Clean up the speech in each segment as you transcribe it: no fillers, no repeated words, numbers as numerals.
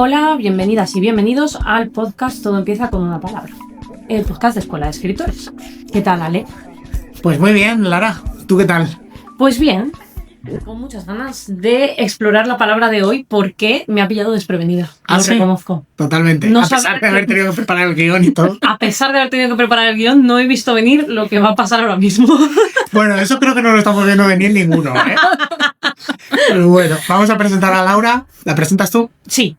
Hola, bienvenidas y bienvenidos al podcast Todo empieza con una palabra, el podcast de Escuela de Escritores. ¿Qué tal, Ale? Pues muy bien, Lara. ¿Tú qué tal? Pues bien, con muchas ganas de explorar la palabra de hoy porque me ha pillado desprevenida. Lo reconozco. Totalmente. No a pesar de haber tenido que preparar el guión y todo. A pesar de haber tenido que preparar el guión, no he visto venir lo que va a pasar ahora mismo. Bueno, eso creo que no lo estamos viendo venir ninguno, ¿eh? Pero bueno, vamos a presentar a Laura. ¿La presentas tú? Sí.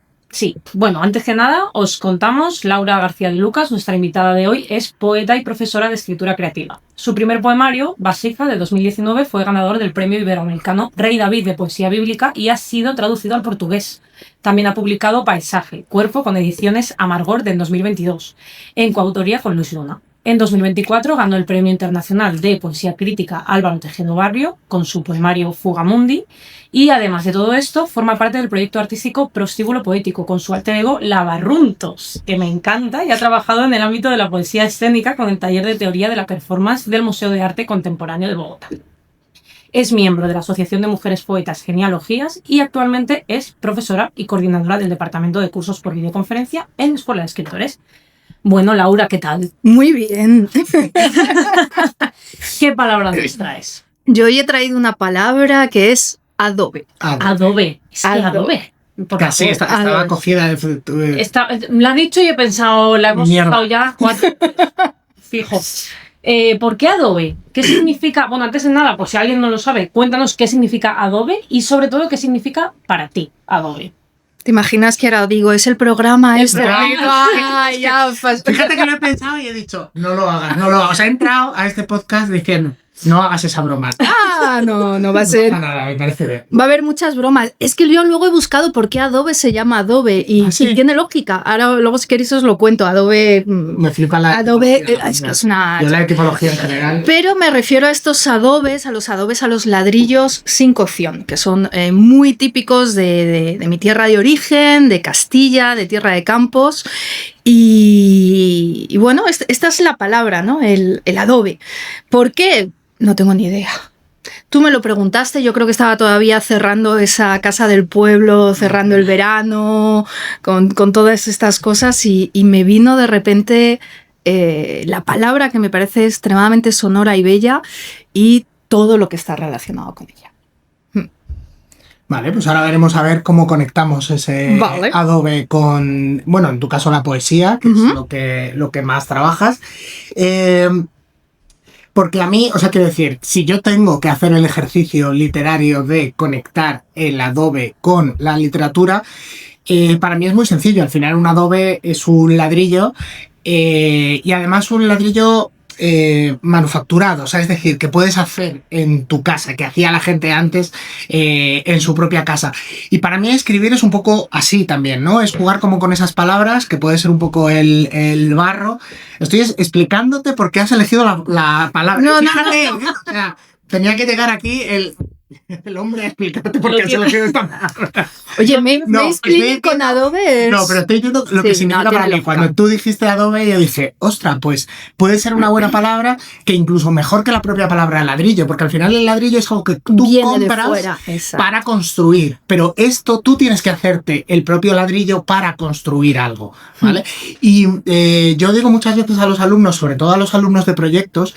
Bueno, antes que nada, os contamos, Laura García de Lucas, nuestra invitada de hoy, es poeta y profesora de escritura creativa. Su primer poemario, Vasija, de 2019, fue ganador del premio iberoamericano Rey David de poesía bíblica y ha sido traducido al portugués. También ha publicado Paisaje, Cuerpo, con ediciones Amargor del 2022, en coautoría con Luis Luna. En 2024 ganó el Premio Internacional de Poesía Crítica Álvaro Tejero Barrio con su poemario Fugamundi y además de todo esto forma parte del proyecto artístico Prostíbulo Poético con su alter ego Lavarruntos, que me encanta y ha trabajado en el ámbito de la poesía escénica con el taller de teoría de la performance del Museo de Arte Contemporáneo de Bogotá. Es miembro de la Asociación de Mujeres Poetas Genealogías y actualmente es profesora y coordinadora del Departamento de Cursos por Videoconferencia en Escuela de Escritores. Bueno, Laura, ¿qué tal? Muy bien. ¿Qué palabra nos traes? Yo hoy he traído una palabra que es adobe. Adobe. Es que adobe. Casi estaba cogida Me la has dicho y he pensado, la hemos usado ya 4. Fijo. ¿Por qué adobe? ¿Qué significa? Bueno, antes de nada, por si alguien no lo sabe, cuéntanos qué significa adobe y sobre todo qué significa para ti adobe. ¿Te imaginas que ahora digo, es el programa este? Fíjate que lo he pensado y he dicho, no lo hagas. O sea, he entrado a este podcast diciendo, no hagas esa broma. No va a ser. Nada, me parece bien. Va a haber muchas bromas. Es que yo luego he buscado por qué Adobe se llama Adobe y tiene lógica. Ahora luego si queréis os lo cuento. Adobe. Me flipa la. Adobe es que es una. Yo la tipología en general. Pero me refiero a estos adobes, a los ladrillos sin cocción, que son muy típicos de mi tierra de origen, de Castilla, de Tierra de Campos. Y bueno, esta es la palabra, ¿no? El adobe. ¿Por qué? No tengo ni idea. Tú me lo preguntaste, yo creo que estaba todavía cerrando esa casa del pueblo, cerrando el verano, con todas estas cosas y me vino de repente la palabra que me parece extremadamente sonora y bella y todo lo que está relacionado con ella. Vale, pues ahora veremos a ver cómo conectamos ese adobe con, bueno, en tu caso la poesía, que es lo que más trabajas. Porque a mí, o sea, quiero decir, si yo tengo que hacer el ejercicio literario de conectar el adobe con la literatura, para mí es muy sencillo. Al final un adobe es un ladrillo y además un ladrillo manufacturado, o sea, es decir, que puedes hacer en tu casa, que hacía la gente antes en su propia casa. Y para mí escribir es un poco así también, ¿no? Es jugar como con esas palabras, que puede ser un poco el barro. Estoy explicándote por qué has elegido la palabra. No. O sea, tenía que llegar aquí el hombre a explicarte por qué has elegido esta palabra. Oye, ¿me con Adobe? No, pero estoy diciendo lo que significa para mí. Cuando tú dijiste Adobe, yo dije, ostras, pues puede ser una buena palabra que incluso mejor que la propia palabra ladrillo, porque al final el ladrillo es algo que tú compras para construir, pero esto tú tienes que hacerte el propio ladrillo para construir algo, ¿vale? Y yo digo muchas veces a los alumnos, sobre todo a los alumnos de proyectos,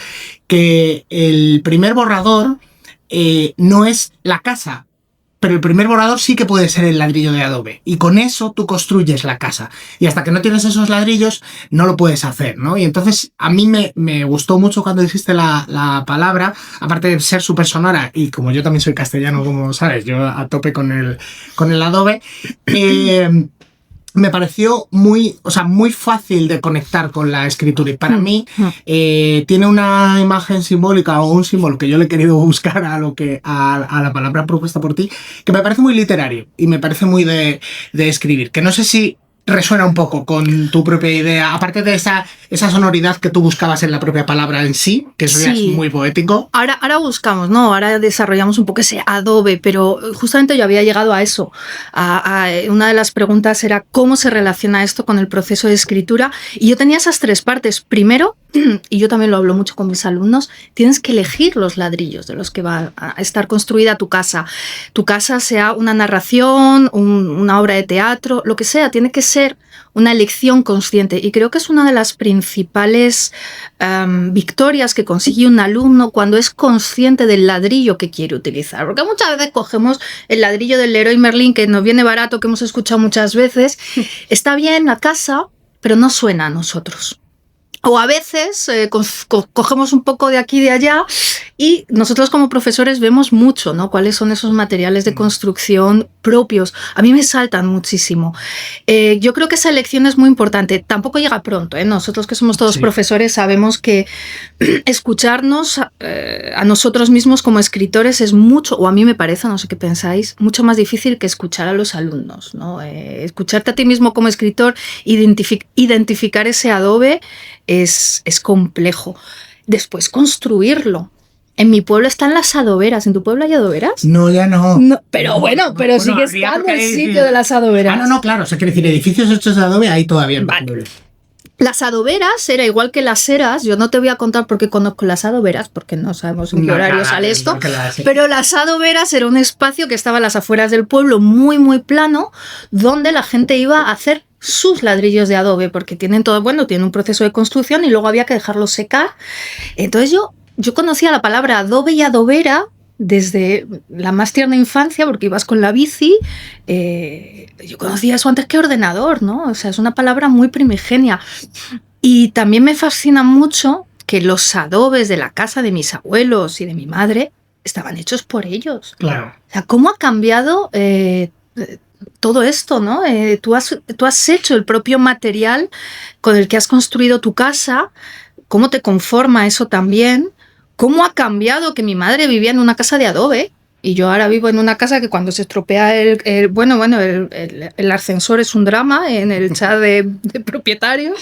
que el primer borrador no es la casa, pero el primer borrador sí que puede ser el ladrillo de Adobe y con eso tú construyes la casa y hasta que no tienes esos ladrillos no lo puedes hacer, ¿no? Y entonces a mí me gustó mucho cuando dijiste la palabra, aparte de ser súper sonora y como yo también soy castellano, como sabes, yo a tope con el Adobe, me pareció muy fácil de conectar con la escritura y para mí tiene una imagen simbólica o un símbolo que yo le he querido buscar a la palabra propuesta por ti, que me parece muy literario y me parece muy de escribir, que no sé si resuena un poco con tu propia idea, aparte de esa sonoridad que tú buscabas en la propia palabra en sí, que eso ya es muy poético. Ahora buscamos, ¿no? Ahora desarrollamos un poco ese adobe, pero justamente yo había llegado a eso. Una de las preguntas era cómo se relaciona esto con el proceso de escritura y yo tenía esas tres partes. Primero, y yo también lo hablo mucho con mis alumnos, tienes que elegir los ladrillos de los que va a estar construida tu casa. Tu casa sea una narración, una obra de teatro, lo que sea, tiene que ser una elección consciente. Y creo que es una de las principales victorias que consigue un alumno cuando es consciente del ladrillo que quiere utilizar. Porque muchas veces cogemos el ladrillo del Leroy Merlin, que nos viene barato, que hemos escuchado muchas veces. Está bien la casa, pero no suena a nosotros. O a veces cogemos un poco de aquí y de allá y nosotros como profesores vemos mucho, ¿no? Cuáles son esos materiales de construcción propios. A mí me saltan muchísimo. Yo creo que esa elección es muy importante. Tampoco llega pronto, ¿eh? Nosotros que somos todos profesores sabemos que escucharnos a nosotros mismos como escritores es mucho, o a mí me parece, no sé qué pensáis, mucho más difícil que escuchar a los alumnos, ¿no? Escucharte a ti mismo como escritor, identificar ese adobe es complejo. Después construirlo. En mi pueblo están las adoberas. ¿En tu pueblo hay adoberas? No, ya no. Pero bueno, sigue estando el sitio de las adoberas. No, claro. O sea, quiere decir, edificios hechos de adobe hay todavía en mi pueblo. Las adoberas era igual que las eras. Yo no te voy a contar por qué conozco las adoberas, porque no sabemos en qué horario sale esto. Pero las adoberas era un espacio que estaba a las afueras del pueblo, muy, muy plano, donde la gente iba a hacer sus ladrillos de adobe, porque tienen un proceso de construcción y luego había que dejarlos secar. Entonces yo conocía la palabra adobe y adobera desde la más tierna infancia, porque ibas con la bici. Yo conocía eso antes que ordenador, ¿no? O sea, es una palabra muy primigenia. Y también me fascina mucho que los adobes de la casa de mis abuelos y de mi madre estaban hechos por ellos. Claro. O sea, ¿cómo ha cambiado todo esto, ¿no? Tú has hecho el propio material con el que has construido tu casa, cómo te conforma eso también, cómo ha cambiado que mi madre vivía en una casa de adobe y yo ahora vivo en una casa que cuando se estropea el ascensor es un drama en el chat de propietarios.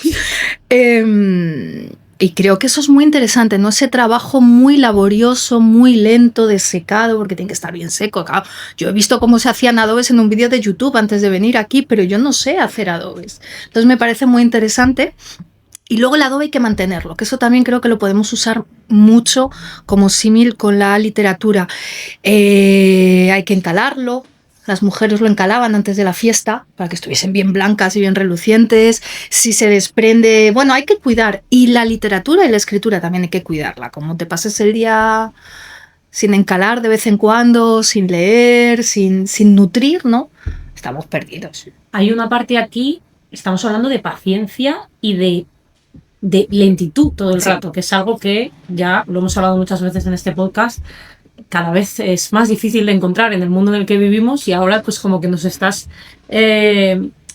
Y creo que eso es muy interesante, ¿no? Ese trabajo muy laborioso, muy lento, de secado, porque tiene que estar bien seco. Claro, yo he visto cómo se hacían adobes en un vídeo de YouTube antes de venir aquí, pero yo no sé hacer adobes. Entonces me parece muy interesante. Y luego el adobe hay que mantenerlo, que eso también creo que lo podemos usar mucho como símil con la literatura. Hay que encalarlo. Las mujeres lo encalaban antes de la fiesta para que estuviesen bien blancas y bien relucientes. Si se desprende, hay que cuidar. Y la literatura y la escritura también hay que cuidarla. Como te pases el día sin encalar de vez en cuando, sin leer, sin nutrir, ¿no? Estamos perdidos. Hay una parte aquí, estamos hablando de paciencia y de lentitud todo el rato, que es algo que ya lo hemos hablado muchas veces en este podcast. Cada vez es más difícil de encontrar en el mundo en el que vivimos y ahora pues como que nos estás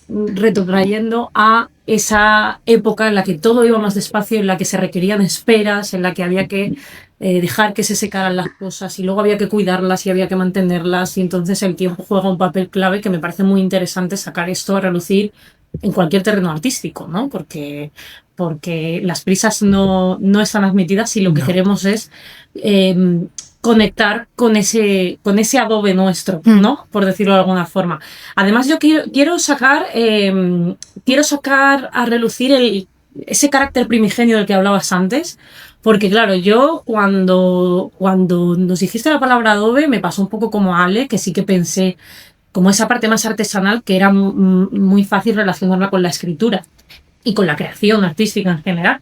retrotrayendo a esa época en la que todo iba más despacio, en la que se requerían esperas, en la que había que dejar que se secaran las cosas y luego había que cuidarlas y había que mantenerlas y entonces el tiempo juega un papel clave que me parece muy interesante sacar esto a relucir en cualquier terreno artístico, ¿no? Porque las prisas no están admitidas y lo que queremos es conectar con ese adobe nuestro, ¿no? Por decirlo de alguna forma. Además, yo quiero sacar a relucir ese carácter primigenio del que hablabas antes, porque claro, yo cuando nos dijiste la palabra adobe me pasó un poco como a Ale, que sí que pensé como esa parte más artesanal que era muy fácil relacionarla con la escritura y con la creación artística en general,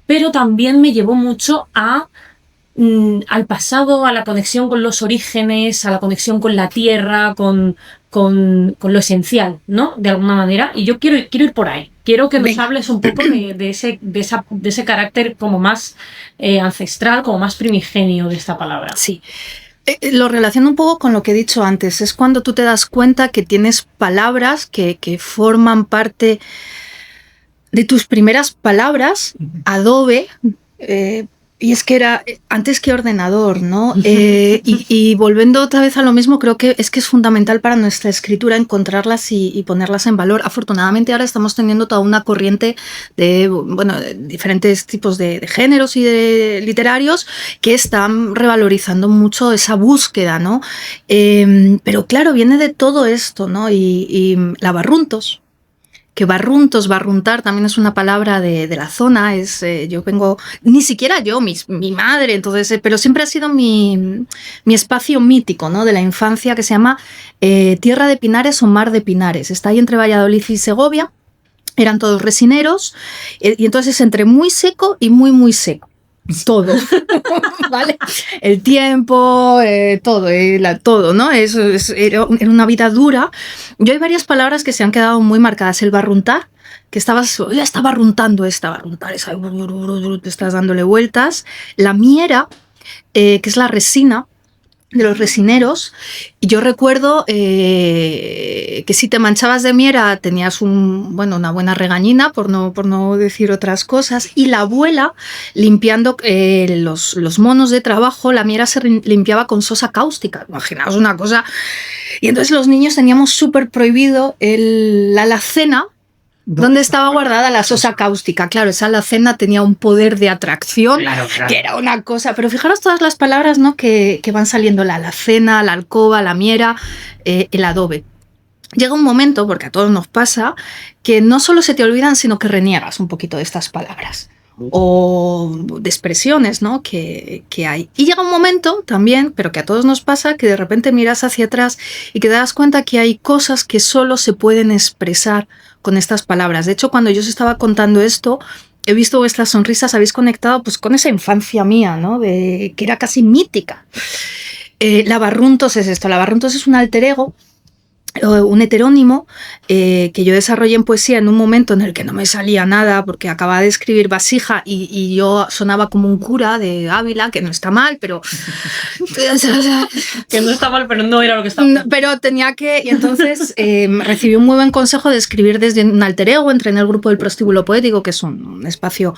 pero también me llevó mucho al pasado, a la conexión con los orígenes, a la conexión con la tierra, con lo esencial, ¿no? De alguna manera. Y yo quiero ir por ahí. Quiero que nos hables un poco de ese carácter como más ancestral, como más primigenio de esta palabra. Sí. Lo relaciono un poco con lo que he dicho antes. Es cuando tú te das cuenta que tienes palabras que forman parte de tus primeras palabras, adobe, y es que era antes que ordenador, ¿no? Y volviendo otra vez a lo mismo, creo que es fundamental para nuestra escritura encontrarlas y ponerlas en valor. Afortunadamente ahora estamos teniendo toda una corriente de diferentes tipos de géneros y de literarios que están revalorizando mucho esa búsqueda, ¿no? Pero claro, viene de todo esto, ¿no? Y Labarruntos que barruntos, barruntar también es una palabra de la zona, yo vengo, ni siquiera yo, mi madre, entonces, pero siempre ha sido mi espacio mítico, ¿no? De la infancia, que se llama Tierra de Pinares o Mar de Pinares. Está ahí entre Valladolid y Segovia, eran todos resineros, y entonces entre muy seco y muy, muy seco. Todo, ¿vale? El tiempo, todo, ¿no? Era una vida dura. Yo hay varias palabras que se han quedado muy marcadas. El barruntar, que está barruntando, te estás dándole vueltas. La miera, que es la resina de los resineros, y yo recuerdo que si te manchabas de miera tenías una buena regañina, por no decir otras cosas, y la abuela limpiando los monos de trabajo, la miera se limpiaba con sosa cáustica, imaginaos una cosa, y entonces los niños teníamos súper prohibido la alacena, ¿dónde estaba guardada la sosa cáustica? Claro, esa alacena tenía un poder de atracción, claro. Que era una cosa. Pero fijaros todas las palabras, ¿no? que van saliendo: la alacena, la alcoba, la miera, el adobe. Llega un momento, porque a todos nos pasa, que no solo se te olvidan, sino que reniegas un poquito de estas palabras o de expresiones, ¿no? que hay. Y llega un momento también, pero que a todos nos pasa, que de repente miras hacia atrás y que te das cuenta que hay cosas que solo se pueden expresar con estas palabras. De hecho, cuando yo os estaba contando esto, he visto vuestras sonrisas, habéis conectado pues con esa infancia mía, ¿no? Que era casi mítica. La barruntos es esto. La barruntos es un alter ego, un heterónimo que yo desarrollé en poesía en un momento en el que no me salía nada porque acababa de escribir Vasija y yo sonaba como un cura de Ávila, que no está mal, pero... que no está mal, pero no era lo que estaba mal. Pero tenía que... Y entonces recibí un muy buen consejo de escribir desde un alter ego, entré en el grupo del Prostíbulo Poético, que es un espacio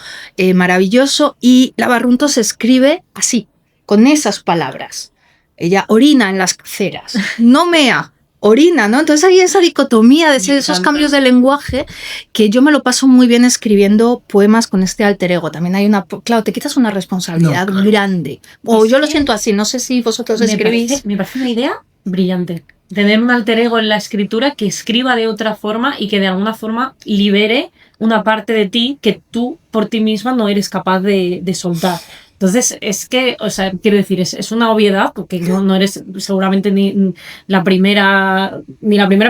maravilloso, y la barrunto se escribe así, con esas palabras. Ella orina en las ceras, no mea, orina, ¿no? Entonces hay esa dicotomía de esos cambios de lenguaje que yo me lo paso muy bien escribiendo poemas con este alter ego. También hay claro, te quitas una responsabilidad grande. O yo lo siento así, no sé si vosotros escribís. Me parece una idea brillante. Tener un alter ego en la escritura que escriba de otra forma y que de alguna forma libere una parte de ti que tú por ti misma no eres capaz de soltar. Entonces, es que, o sea, quiero decir, es una obviedad, porque no eres seguramente ni la primera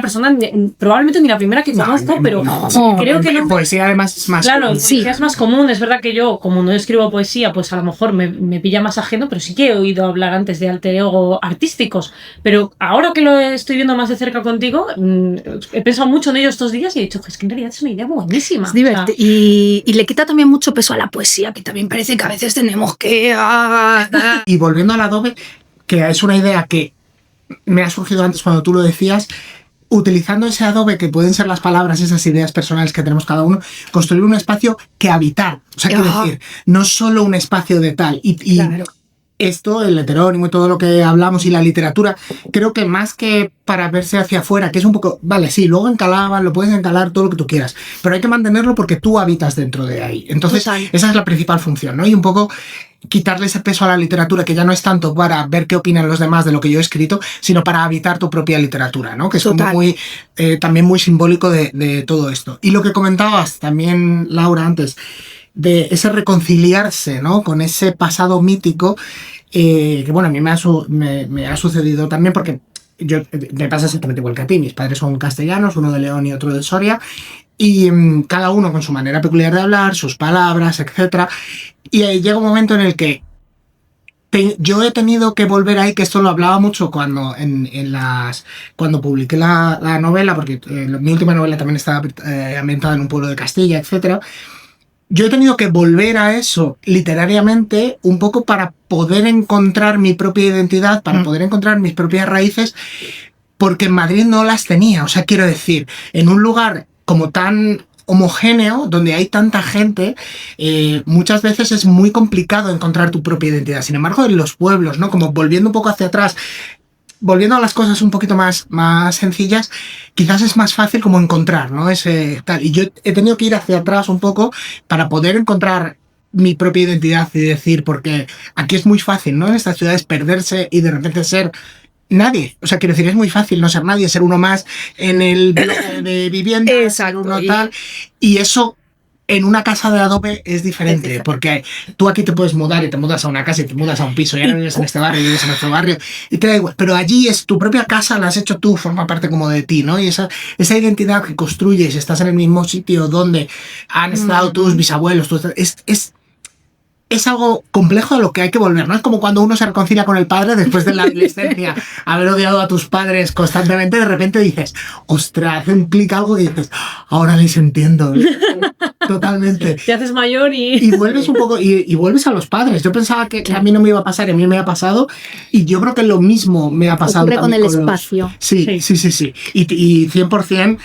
persona, probablemente ni la primera que conozco, pero creo que no. Poesía además es más claro, común. Sí, es más común. Es verdad que yo, como no escribo poesía, pues a lo mejor me pilla más ajeno, pero sí que he oído hablar antes de alter ego artísticos. Pero ahora que lo estoy viendo más de cerca contigo, he pensado mucho en ello estos días y he dicho, es que en realidad es una idea buenísima. Es divertido. Y le quita también mucho peso a la poesía, que también parece que a veces tenemos Y volviendo al adobe, que es una idea que me ha surgido antes cuando tú lo decías, utilizando ese adobe que pueden ser las palabras, esas ideas personales que tenemos cada uno, construir un espacio que habitar. O sea, quiero decir, no solo un espacio de tal. Y claro. Esto, el heterónimo y todo lo que hablamos y la literatura, creo que más que para verse hacia afuera, que es un poco, vale, sí, luego encalaban, lo puedes encalar todo lo que tú quieras, pero hay que mantenerlo porque tú habitas dentro de ahí. Entonces, esa es la principal función, ¿no? Y un poco quitarle ese peso a la literatura, que ya no es tanto para ver qué opinan los demás de lo que yo he escrito, sino para habitar tu propia literatura, ¿no? Que es como muy, también muy simbólico de todo esto. Y lo que comentabas también, Laura, antes, de ese reconciliarse, ¿no? Con ese pasado mítico, que bueno, a mí me ha sucedido también porque me pasa exactamente igual que a ti. Mis padres son castellanos, uno de León y otro de Soria, y cada uno con su manera peculiar de hablar, sus palabras, etc. Y llega un momento en el que yo he tenido que volver ahí, que esto lo hablaba mucho cuando publiqué la novela, porque mi última novela también estaba ambientada en un pueblo de Castilla, etc. Yo he tenido que volver a eso literariamente un poco para poder encontrar mi propia identidad, para poder encontrar mis propias raíces, porque en Madrid no las tenía. O sea, quiero decir, en un lugar como tan homogéneo, donde hay tanta gente, muchas veces es muy complicado encontrar tu propia identidad. Sin embargo, en los pueblos, ¿no? Como volviendo un poco hacia atrás, volviendo a las cosas un poquito más sencillas, quizás es más fácil como encontrar, ¿no? Ese tal. Y yo he tenido que ir hacia atrás un poco para poder encontrar mi propia identidad y decir, porque aquí es muy fácil, ¿no? En estas ciudades perderse y de repente ser nadie. O sea, quiero decir, es muy fácil no ser nadie, ser uno más en el bloque de vivienda, ser uno tal. Y eso en una casa de adobe es diferente, porque tú aquí te puedes mudar y te mudas a una casa y te mudas a un piso y ahora vives en este barrio y vives en otro barrio y te da igual. Pero allí es tu propia casa, la has hecho tú, forma parte como de ti, ¿no? Y esa identidad que construyes, estás en el mismo sitio donde han estado tus bisabuelos, es algo complejo a lo que hay que volver, ¿no? Es como cuando uno se reconcilia con el padre después de la adolescencia, haber odiado a tus padres constantemente, de repente dices, ostras, hace un clic algo y dices, ahora les entiendo. Totalmente. Te haces mayor y vuelves un poco, y vuelves a los padres. Yo pensaba que a mí no me iba a pasar, a mí me ha pasado, y yo creo que lo mismo me ha pasado. Ocurre con el espacio. Sí. Y 100%...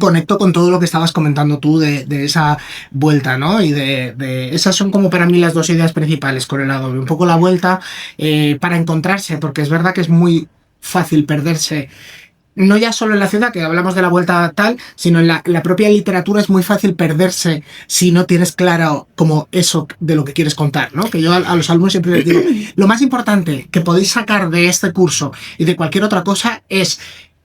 conecto con todo lo que estabas comentando tú de esa vuelta, ¿no? Y de esas son como para mí las dos ideas principales con el adobe. Un poco la vuelta para encontrarse, porque es verdad que es muy fácil perderse, no ya solo en la ciudad, que hablamos de la vuelta tal, sino en la propia literatura es muy fácil perderse si no tienes claro como eso de lo que quieres contar, ¿no? Que yo a los alumnos siempre les digo, lo más importante que podéis sacar de este curso y de cualquier otra cosa es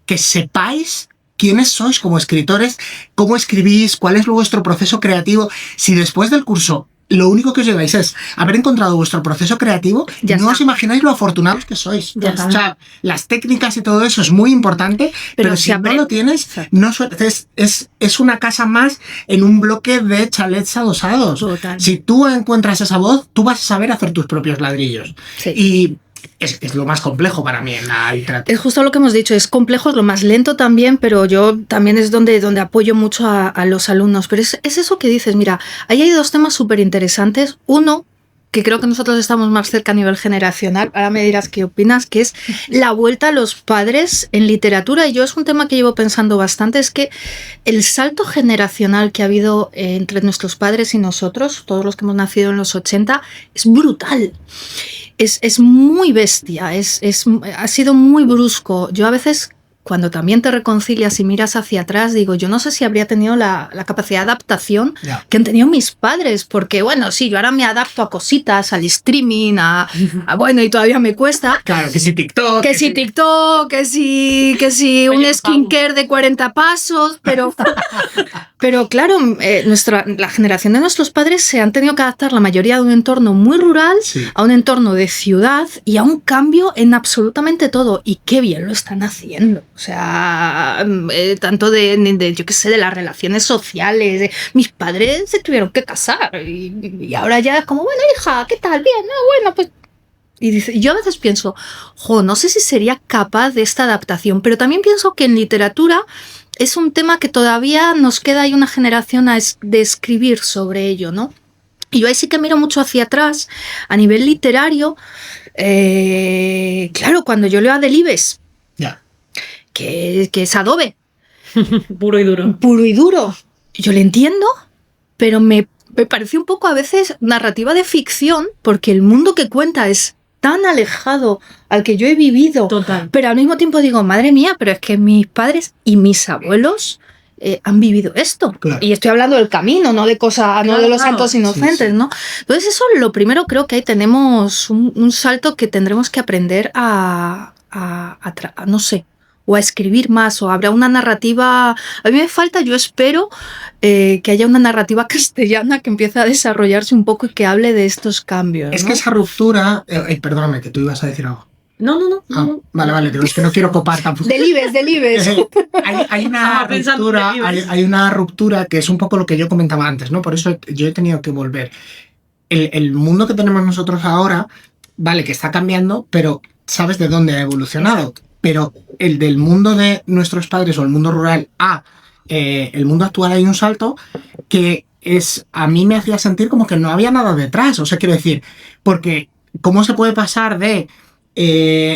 que sepáis quiénes sois como escritores, cómo escribís, cuál es vuestro proceso creativo. Si después del curso lo único que os lleváis es haber encontrado vuestro proceso creativo, ya no os imagináis lo afortunados que sois. O sea, las técnicas y todo eso es muy importante, pero si no lo tienes, no es una casa más en un bloque de chalets adosados. Total. Si tú encuentras esa voz, tú vas a saber hacer tus propios ladrillos. Sí. Y es lo más complejo para mí en la literatura. Es justo lo que hemos dicho, es complejo, es lo más lento también, pero yo también es donde apoyo mucho a los alumnos. Pero es eso que dices, mira, ahí hay dos temas súper interesantes. Uno, que creo que nosotros estamos más cerca a nivel generacional, ahora me dirás qué opinas, que es la vuelta a los padres en literatura. Y yo es un tema que llevo pensando bastante, es que el salto generacional que ha habido entre nuestros padres y nosotros, todos los que hemos nacido en los 80, es brutal. Es muy bestia, ha sido muy brusco. Yo a veces, cuando también te reconcilias y miras hacia atrás, digo, yo no sé si habría tenido la capacidad de adaptación que han tenido mis padres, porque bueno, sí, yo ahora me adapto a cositas, al streaming, bueno, y todavía me cuesta. Claro, que si TikTok. Que si TikTok, que si un skincare de 40 pasos, pero claro, la generación de nuestros padres se han tenido que adaptar la mayoría de un entorno muy rural a un entorno de ciudad y a un cambio en absolutamente todo. Y qué bien lo están haciendo. O sea, tanto de yo qué sé, de las relaciones sociales. Mis padres se tuvieron que casar y ahora ya es como, bueno, hija, ¿qué tal? Bien, ¿no? Bueno, pues... Y yo a veces pienso, no sé si sería capaz de esta adaptación, pero también pienso que en literatura es un tema que todavía nos queda ahí una generación de escribir sobre ello, ¿no? Y yo ahí sí que miro mucho hacia atrás, a nivel literario, claro, cuando yo leo a Delibes, que es adobe. Puro y duro. Puro y duro. Yo le entiendo, pero me parece un poco a veces narrativa de ficción, porque el mundo que cuenta es tan alejado al que yo he vivido. Total. Pero al mismo tiempo digo, madre mía, pero es que mis padres y mis abuelos han vivido esto. Claro. Y estoy hablando del camino, no de cosas, no de los santos inocentes, ¿no? Entonces eso, lo primero, creo que ahí tenemos un salto que tendremos que aprender a no sé, o a escribir más, o habrá una narrativa. A mí me falta, yo espero que haya una narrativa castellana que empiece a desarrollarse un poco y que hable de estos cambios. Es que esa ruptura... perdóname, que tú ibas a decir algo. No. Vale, es que no quiero copar tampoco. Delibes. Hay una ruptura que es un poco lo que yo comentaba antes, ¿no? Por eso yo he tenido que volver. El mundo que tenemos nosotros ahora, vale, que está cambiando, pero ¿sabes de dónde ha evolucionado? Pero el del mundo de nuestros padres o el mundo rural a el mundo actual hay un salto que a mí me hacía sentir como que no había nada detrás. O sea, quiero decir, porque ¿cómo se puede pasar de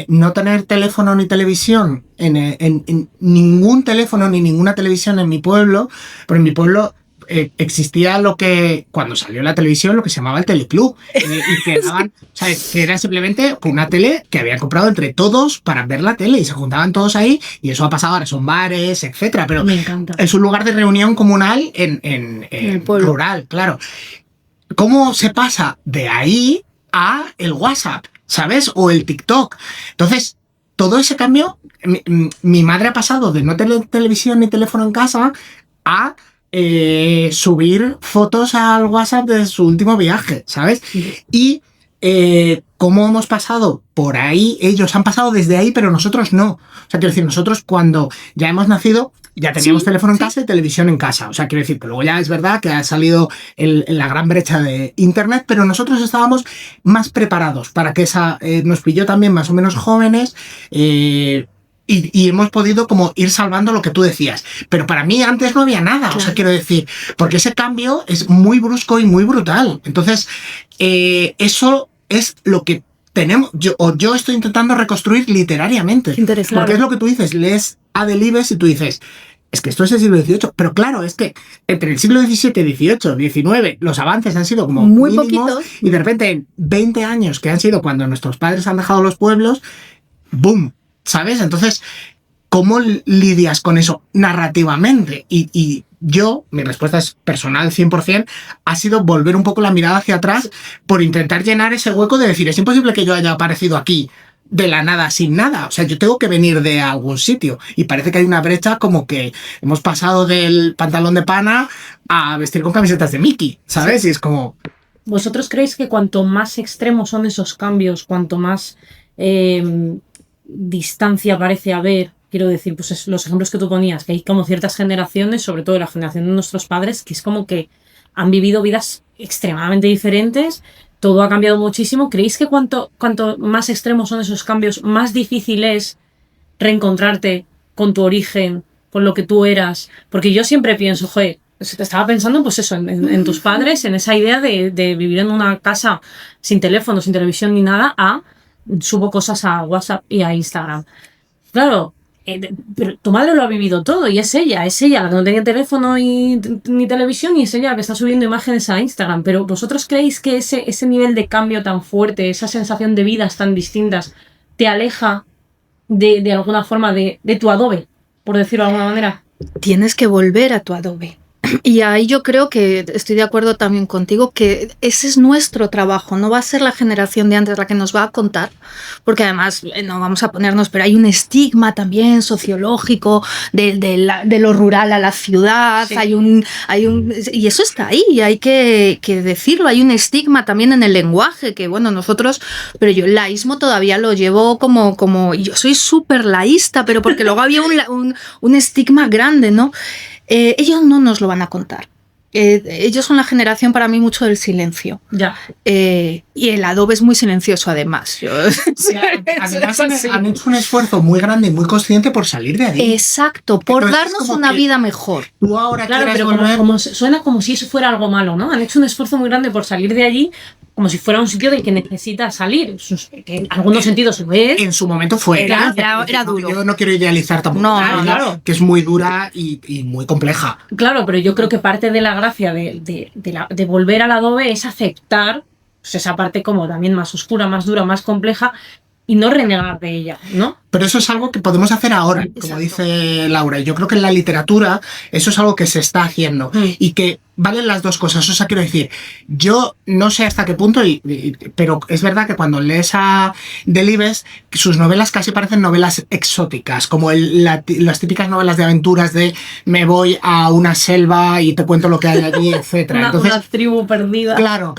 no tener teléfono ni televisión en ningún teléfono ni ninguna televisión en mi pueblo? Pero en mi pueblo existía lo que, cuando salió la televisión, lo que se llamaba el teleclub, y que daban, o sea, que era simplemente una tele que habían comprado entre todos para ver la tele y se juntaban todos ahí, y eso ha pasado, ahora son bares, etcétera, pero me encanta. Es un lugar de reunión comunal en rural, claro. ¿Cómo se pasa de ahí a el WhatsApp? ¿sabes? O el TikTok. Entonces, todo ese cambio, mi madre ha pasado de no tener televisión ni teléfono en casa a subir fotos al WhatsApp de su último viaje, ¿sabes? Y cómo hemos pasado por ahí, ellos han pasado desde ahí, pero nosotros no. O sea, quiero decir, nosotros cuando ya hemos nacido, ya teníamos teléfono en casa y televisión en casa. O sea, quiero decir que luego ya es verdad que ha salido la gran brecha de Internet, pero nosotros estábamos más preparados para que esa nos pilló también más o menos jóvenes. Y hemos podido como ir salvando lo que tú decías. Pero para mí antes no había nada, o sea, quiero decir, porque ese cambio es muy brusco y muy brutal. Entonces, eso es lo que tenemos, yo estoy intentando reconstruir literariamente. Interesante. Porque es lo que tú dices, lees a Delibes y tú dices, es que esto es el siglo XVIII, pero claro, es que entre el siglo XVII, XVIII, XIX, los avances han sido como muy mínimos, poquitos. y de repente en 20 años que han sido cuando nuestros padres han dejado los pueblos, ¡boom! ¿Sabes? Entonces, ¿cómo lidias con eso narrativamente? Y yo, mi respuesta es personal 100%, ha sido volver un poco la mirada hacia atrás por intentar llenar ese hueco de decir, es imposible que yo haya aparecido aquí de la nada, sin nada. O sea, yo tengo que venir de algún sitio. Y parece que hay una brecha como que hemos pasado del pantalón de pana a vestir con camisetas de Mickey, ¿sabes? Sí. Y es como... ¿Vosotros creéis que cuanto más extremos son esos cambios, cuanto más distancia parece haber? Quiero decir, pues los ejemplos que tú ponías, que hay como ciertas generaciones, sobre todo la generación de nuestros padres, que es como que han vivido vidas extremadamente diferentes, todo ha cambiado muchísimo. ¿Creéis que cuanto más extremos son esos cambios, más difícil es reencontrarte con tu origen, con lo que tú eras? Porque yo siempre pienso, joder, te estaba pensando pues eso, en tus padres, en esa idea de vivir en una casa sin teléfono, sin televisión ni nada, subo cosas a WhatsApp y a Instagram. Claro, pero tu madre lo ha vivido todo y es ella la que no tenía teléfono ni televisión, y es ella la que está subiendo imágenes a Instagram. Pero ¿vosotros creéis que ese nivel de cambio tan fuerte, esa sensación de vidas tan distintas, te aleja de alguna forma de tu adobe, por decirlo de alguna manera? Tienes que volver a tu adobe. Y ahí yo creo que estoy de acuerdo también contigo, que ese es nuestro trabajo, no va a ser la generación de antes la que nos va a contar, porque además no vamos a ponernos, pero hay un estigma también sociológico de lo rural a la ciudad, sí. hay un y eso está ahí, y hay que decirlo, hay un estigma también en el lenguaje, que bueno, nosotros, pero yo el laísmo todavía lo llevo como yo soy súper laísta, pero porque luego había un estigma grande, ¿no? Ellos no nos lo van a contar. Ellos son la generación para mí mucho del silencio. Ya. Y el adobe es muy silencioso además. Sí, además han hecho un esfuerzo muy grande y muy consciente por salir de ahí. Exacto, por entonces, darnos una vida mejor. Tú ahora claro, pero como suena como si eso fuera algo malo, ¿no? Han hecho un esfuerzo muy grande por salir de allí, como si fuera un sitio del que necesita salir, que en algunos sentidos se ve. En su momento fue. Era duro. Yo no quiero idealizar tampoco. No, claro. Que es muy dura y muy compleja. Claro, pero yo creo que parte de la gracia de volver al adobe es aceptar pues, esa parte como también más oscura, más dura, más compleja, y no renegar de ella, ¿no? Pero eso es algo que podemos hacer ahora, como dice Laura. Y yo creo que en la literatura eso es algo que se está haciendo y que valen las dos cosas. O sea, quiero decir, yo no sé hasta qué punto, pero es verdad que cuando lees a Delibes, sus novelas casi parecen novelas exóticas, como las típicas novelas de aventuras de me voy a una selva y te cuento lo que hay allí, etc. Una tribu perdida. Claro.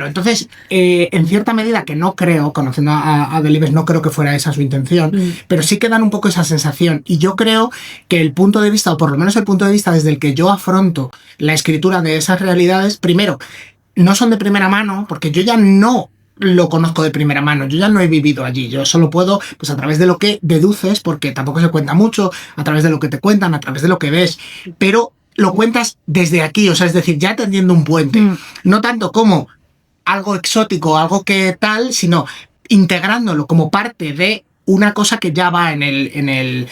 Entonces, en cierta medida, que no creo, conociendo a Delibes, no creo que fuera esa su intención, pero sí que dan un poco esa sensación. Y yo creo que el punto de vista, o por lo menos el punto de vista desde el que yo afronto la escritura de esas realidades, primero, no son de primera mano, porque yo ya no lo conozco de primera mano, yo ya no he vivido allí, yo solo puedo, pues a través de lo que deduces, porque tampoco se cuenta mucho, a través de lo que te cuentan, a través de lo que ves, pero lo cuentas desde aquí, o sea, es decir, ya tendiendo un puente, no tanto como algo exótico, algo que tal, sino integrándolo como parte de una cosa que ya va en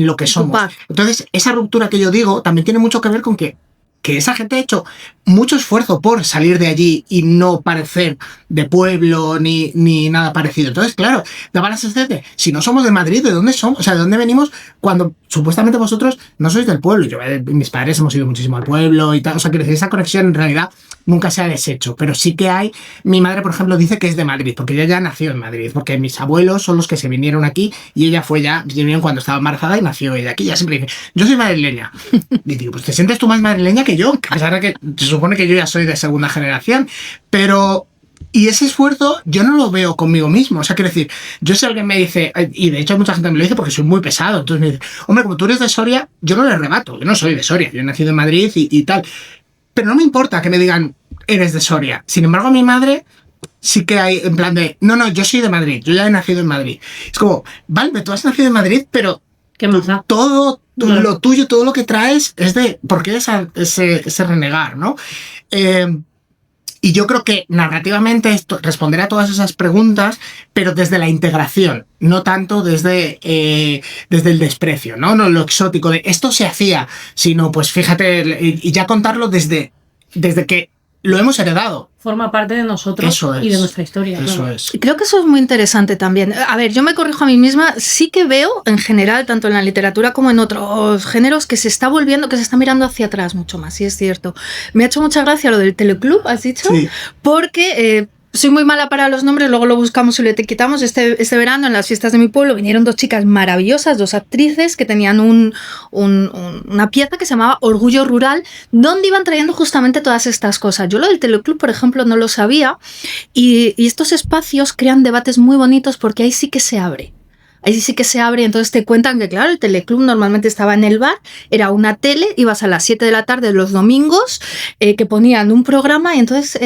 lo que somos. Entonces, esa ruptura que yo digo también tiene mucho que ver con que que esa gente ha hecho mucho esfuerzo por salir de allí y no parecer de pueblo ni nada parecido. Entonces, claro, daba la sensación de, si no somos de Madrid, ¿de dónde somos? O sea, ¿de dónde venimos cuando supuestamente vosotros no sois del pueblo? Yo, mis padres hemos ido muchísimo al pueblo y tal. O sea, quiero decir, esa conexión en realidad nunca se ha deshecho, pero sí que hay. Mi madre, por ejemplo, dice que es de Madrid, porque ella ya nació en Madrid, porque mis abuelos son los que se vinieron aquí y ella vinieron cuando estaba embarazada y nació ella aquí. Ella siempre dice, yo soy madrileña. Y digo, pues te sientes tú más madrileña que yo, a pesar de que se supone que yo ya soy de segunda generación, pero... Y ese esfuerzo yo no lo veo conmigo mismo. O sea, quiero decir, yo si alguien me dice, y de hecho mucha gente me lo dice porque soy muy pesado, entonces me dice, hombre, como tú eres de Soria, yo no le rebato, yo no soy de Soria, yo he nacido en Madrid y tal. Pero no me importa que me digan, eres de Soria. Sin embargo, mi madre sí que hay en plan de, no, yo soy de Madrid, yo ya he nacido en Madrid. Es como, vale, tú has nacido en Madrid, pero ¿qué más da? Todo lo tuyo, todo lo que traes es de, ¿por qué ese renegar, no? Y yo creo que narrativamente esto responderá a todas esas preguntas, pero desde la integración, no tanto desde el desprecio, ¿no? No lo exótico de esto se hacía, sino pues fíjate, y ya contarlo desde que lo hemos heredado. Forma parte de nosotros y de nuestra historia. Eso claro. es. Y creo que eso es muy interesante también. A ver, yo me corrijo a mí misma, sí que veo en general, tanto en la literatura como en otros géneros, que se está volviendo, que se está mirando hacia atrás mucho más, sí es cierto. Me ha hecho mucha gracia lo del teleclub, has dicho, sí. Porque... soy muy mala para los nombres, luego lo buscamos y lo etiquetamos. Este verano en las fiestas de mi pueblo vinieron 2 chicas maravillosas, 2 actrices que tenían una pieza que se llamaba Orgullo Rural, donde iban trayendo justamente todas estas cosas. Yo lo del teleclub, por ejemplo, no lo sabía, y estos espacios crean debates muy bonitos porque ahí sí que se abre. Ahí sí que se abre, entonces te cuentan que, claro, el teleclub normalmente estaba en el bar, era una tele, ibas a las 7 de la tarde los domingos, que ponían un programa y entonces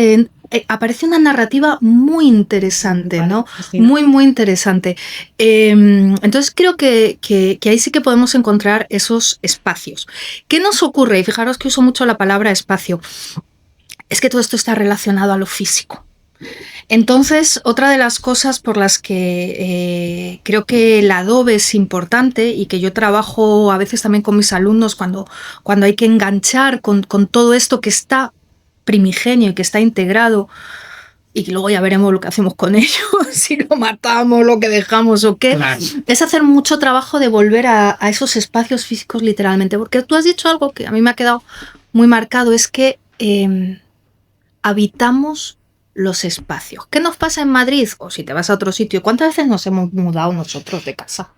aparece una narrativa muy interesante, ¿no? Sí. Muy, muy interesante. Entonces creo que ahí sí que podemos encontrar esos espacios. ¿Qué nos ocurre? Y fijaros que uso mucho la palabra espacio. Es que todo esto está relacionado a lo físico. Entonces, otra de las cosas por las que creo que el adobe es importante y que yo trabajo a veces también con mis alumnos cuando hay que enganchar con todo esto que está primigenio y que está integrado, y que luego ya veremos lo que hacemos con ello, si lo matamos, lo que dejamos o qué, claro. Es hacer mucho trabajo de volver a esos espacios físicos literalmente, porque tú has dicho algo que a mí me ha quedado muy marcado, es que habitamos los espacios. ¿Qué nos pasa en Madrid? O si te vas a otro sitio, ¿cuántas veces nos hemos mudado nosotros de casa?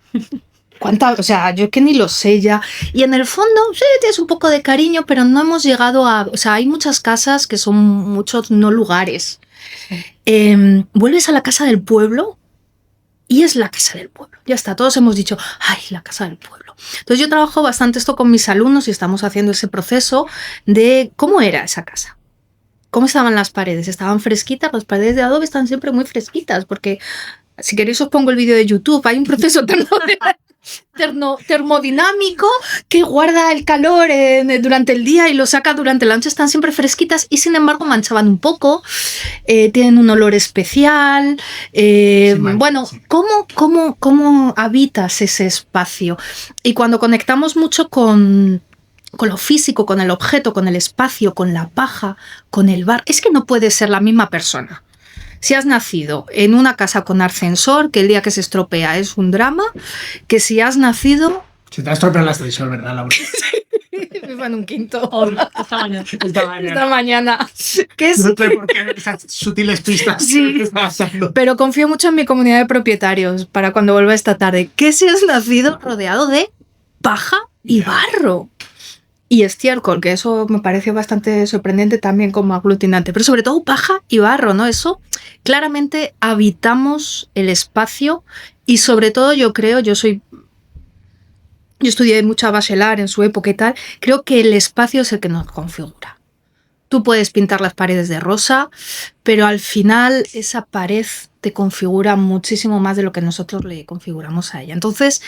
¿Cuántas? O sea, yo es que ni lo sé ya. Y en el fondo, sí, tienes un poco de cariño, pero no hemos llegado a... O sea, hay muchas casas que son muchos no lugares. Vuelves a la casa del pueblo y es la casa del pueblo. Ya está, todos hemos dicho, ay, la casa del pueblo. Entonces yo trabajo bastante esto con mis alumnos y estamos haciendo ese proceso de cómo era esa casa. ¿Cómo estaban las paredes? ¿Estaban fresquitas? Las paredes de adobe están siempre muy fresquitas, porque si queréis os pongo el vídeo de YouTube. Hay un proceso termodinámico que guarda el calor durante el día y lo saca durante la noche. Están siempre fresquitas y sin embargo manchaban un poco, tienen un olor especial. Bueno, sí. ¿Cómo habitas ese espacio? Y cuando conectamos mucho con lo físico, con el objeto, con el espacio, con la paja, con el bar, es que no puedes ser la misma persona. Si has nacido en una casa con ascensor, que el día que se estropea es un drama, que si has nacido... Se te ha estropeado el ascensor, ¿verdad, Laura? Me van un quinto. Esta mañana. ¿Qué es? No sé por qué esas sutiles pistas. Sí, pero confío mucho en mi comunidad de propietarios para cuando vuelva esta tarde. Que si has nacido rodeado de paja y barro. Y estiércol, que eso me parece bastante sorprendente también como aglutinante, pero sobre todo paja y barro, ¿no? Eso claramente habitamos el espacio y sobre todo yo estudié mucho a Bachelard en su época y tal, creo que el espacio es el que nos configura. Tú puedes pintar las paredes de rosa, pero al final esa pared te configura muchísimo más de lo que nosotros le configuramos a ella. Entonces,